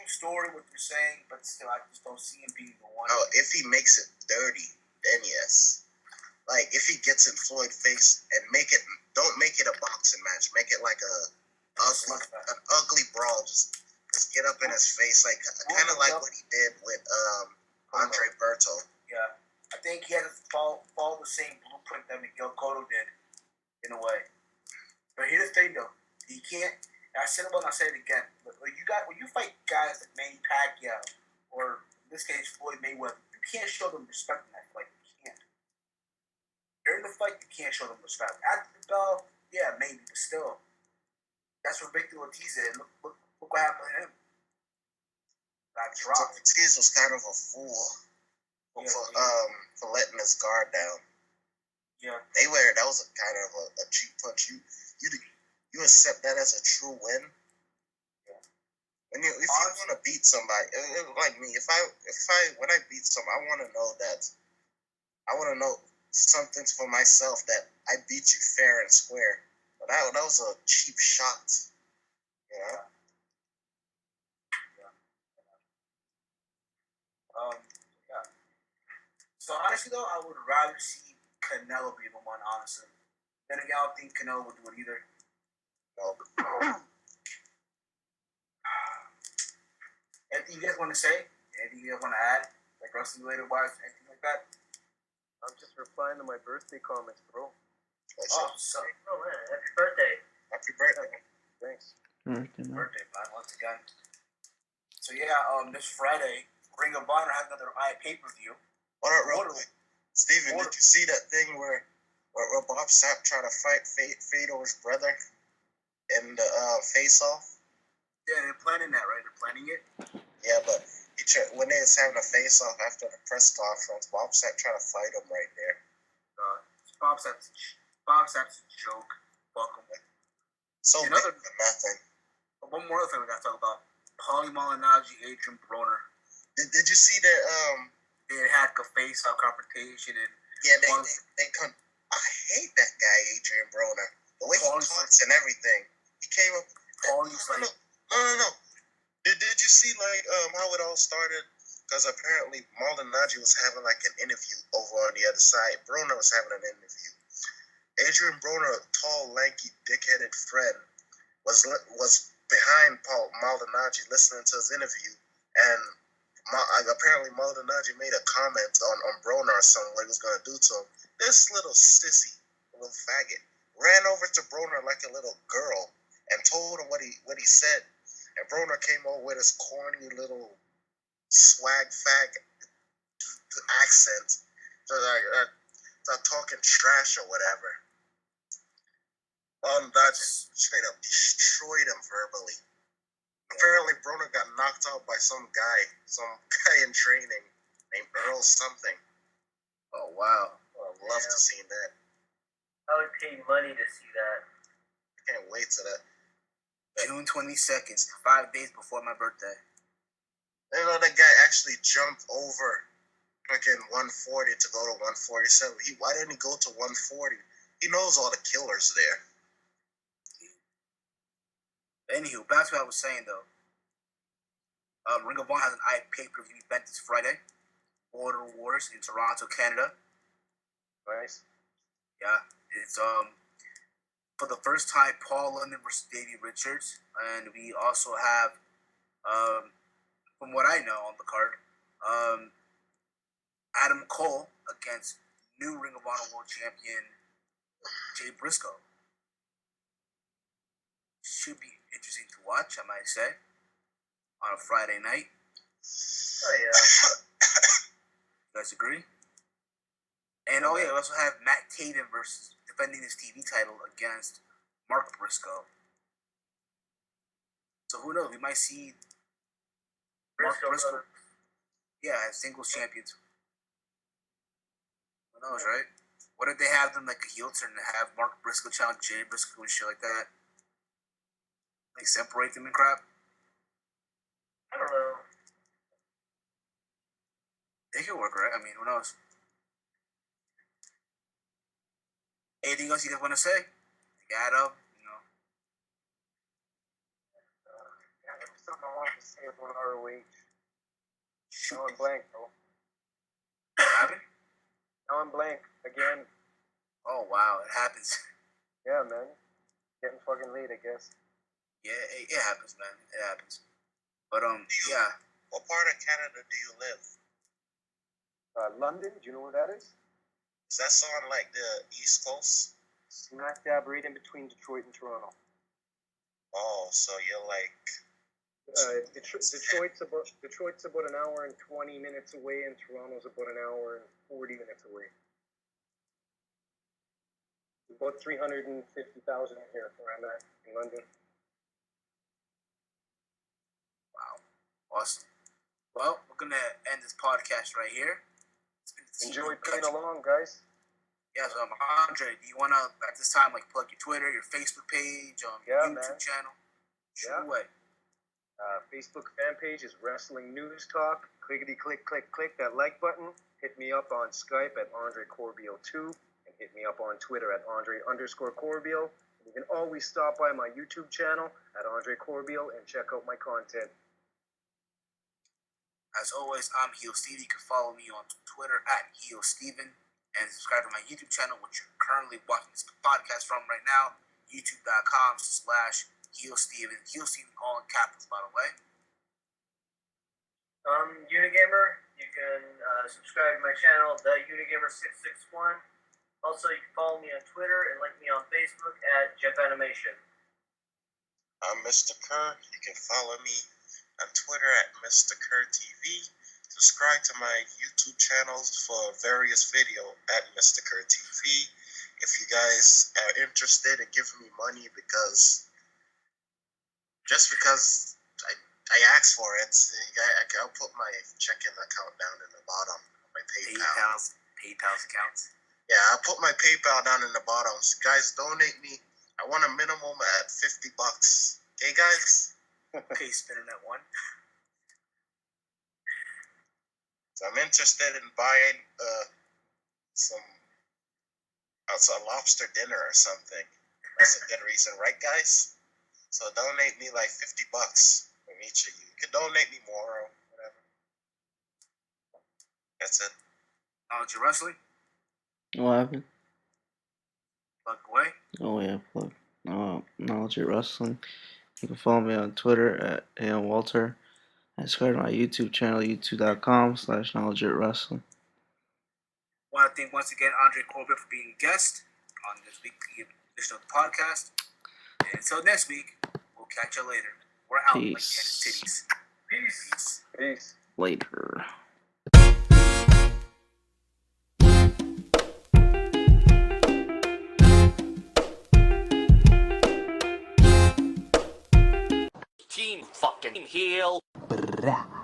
story what you're saying, but still, I just don't see him being the one. Oh, if he makes it dirty, then yes. Like, if he gets in Floyd's face and don't make it a boxing match. Make it like an ugly brawl. Just get up in his face, like kind of like what he did with Andre Berto. Yeah, I think he had to follow the same blueprint that Miguel Cotto did, in a way. But here's the thing, though, you can't. I said it, and I say it again. When you fight guys like Manny Pacquiao or in this case Floyd Mayweather, you can't show them respect in that fight. You can't. During the fight, you can't show them respect. After the bell, yeah, maybe, but still, that's what Victor Ortiz did. Look what happened to him. Got dropped. Ortiz was kind of a fool for letting his guard down. Yeah. Mayweather, that was a kind of a cheap punch. You accept that as a true win. Yeah. If you want to beat somebody, like me, when I beat somebody, I want to know something for myself that I beat you fair and square. But that was a cheap shot. You know? Yeah. So honestly, though, I would rather see Canelo be the one. Honestly, then again, I don't think Canelo would do it either. No. Anything you guys want to say? Anything you guys want to add? Like wrestling related wise, anything like that? I'm just replying to my birthday comments, bro. Oh, so Oh man, happy birthday. Happy birthday. Thanks. birthday, man, once again. So yeah, this Friday, Ring of Honor has another pay-per-view. What up, real quick? Steven, did you see that thing where Bob Sapp tried to fight Fedor's brother in the face-off? Yeah, they're planning that, right? They're planning it. Yeah, but when they was having a face-off after the press conference, Bob Sapp tried to fight him right there. Bob Sapp's a joke. Fuck him. So big for nothing. But one more other thing we gotta talk about: Paulie Malignaggi, Adrian Broner. Did you see that? They had a face-off confrontation and Yeah, they come. I hate that guy, Adrian Broner. The way he talks and everything. He came up. Paulie's like, No. Did you see like how it all started? Because apparently Malignaggi was having like an interview over on the other side. Broner was having an interview. Adrian Broner, a tall, lanky, dick-headed friend, was behind Malignaggi listening to his interview, and apparently Malignaggi made a comment on Broner or something what he was going to do to him. This little sissy, little faggot, ran over to Broner like a little girl and told him what he said. And Broner came over with his corny little swag fag accent, talking trash or whatever. That just straight up destroyed him verbally. Apparently, Broner got knocked out by some guy in training named Earl something. oh wow. I'd love to see that. I would pay money to see that. I can't wait to that. June 22nd, 5 days before my birthday. You know, that guy actually jumped over fucking 140 to go to 147. Why didn't he go to 140? He knows all the killers there. Anywho, back to what I was saying though. Ring of Honor has an pay-per-view event this Friday. Border Wars in Toronto, Canada. Nice. Yeah, it's for the first time Paul London versus Davey Richards, and we also have from what I know on the card, Adam Cole against new Ring of Honor World Champion Jay Briscoe. Should be interesting to watch, I might say, on a Friday night. Oh yeah. You guys agree? And oh yeah, we also have Matt Taven versus defending his TV title against Mark Briscoe. So who knows? We might see Mark Briscoe. Yeah, as singles champions. Who knows, right? What if they have them like a heel turn and have Mark Briscoe challenge Jay Briscoe and shit like that? Like separate them and crap? I don't know. They could work, right? I mean, who knows? Anything else you guys want to say? Like Adam, you know? Yeah, there's something I wanted to say about ROH. Now I'm blank, bro. What happened? Now I'm blank again. Oh, wow. It happens. Yeah, man. Getting fucking late, I guess. Yeah, it happens, man. It happens. But, yeah. What part of Canada do you live? London, do you know where that is? Is that on like the East Coast? Smack dab right in between Detroit and Toronto. Oh, so you're like Detroit's about an hour and 20 minutes away, and Toronto's about an hour and 40 minutes away. About 350,000 here where I'm at in London. Wow. Awesome. Well, we're going to end this podcast right here. It's been Enjoy playing along, guys. Yeah, so Andre, do you want to, at this time, like, plug your Twitter, your Facebook page, Yeah, YouTube man. channel? Shoot Yeah. away. Facebook fan page is Wrestling News Talk. Clickety click, click, click that like button. Hit me up on Skype at Andre Corbeil2. And hit me up on Twitter at Andre_Corbeil. And you can always stop by my YouTube channel at Andre Corbeil and check out my content. As always, I'm Heel Steve. You can follow me on Twitter at Heel Steven and subscribe to my YouTube channel, which you're currently watching this podcast from right now, youtube.com/Heel Steven. Heel Steven all in capitals, by the way. Unigamer, you can subscribe to my channel, the Unigamer661. Also, you can follow me on Twitter and like me on Facebook at Jeff Animation. I'm Mr. Kerr. You can follow me on Twitter at Mr. Kerr TV. Subscribe to my YouTube channels for various video at Mr. Kerr TV. If you guys are interested in giving me money because I asked for it, I'll put my checking account down in the bottom. My PayPal's accounts. Yeah, I'll put my PayPal down in the bottom. So guys, donate me. I want a minimum at $50. Okay, guys? Okay, spinning that one. So I'm interested in buying a lobster dinner or something. That's a good reason, right, guys? So donate me like $50 from each of you. You can donate me more or whatever. That's it. Knowledge of Wrestling. What happened? Plug away. Oh yeah, plug. Knowledge of Wrestling. You can follow me on Twitter at AMWalter. And subscribe to my YouTube channel, youtube.com/Knowledge of Wrestling. I want to thank once again Andre Corbeil for being a guest on this weekly edition of the podcast. And until next week, we'll catch you later. We're out like Dennis Titties. Peace. Peace. Later. Team fucking heel. Brah.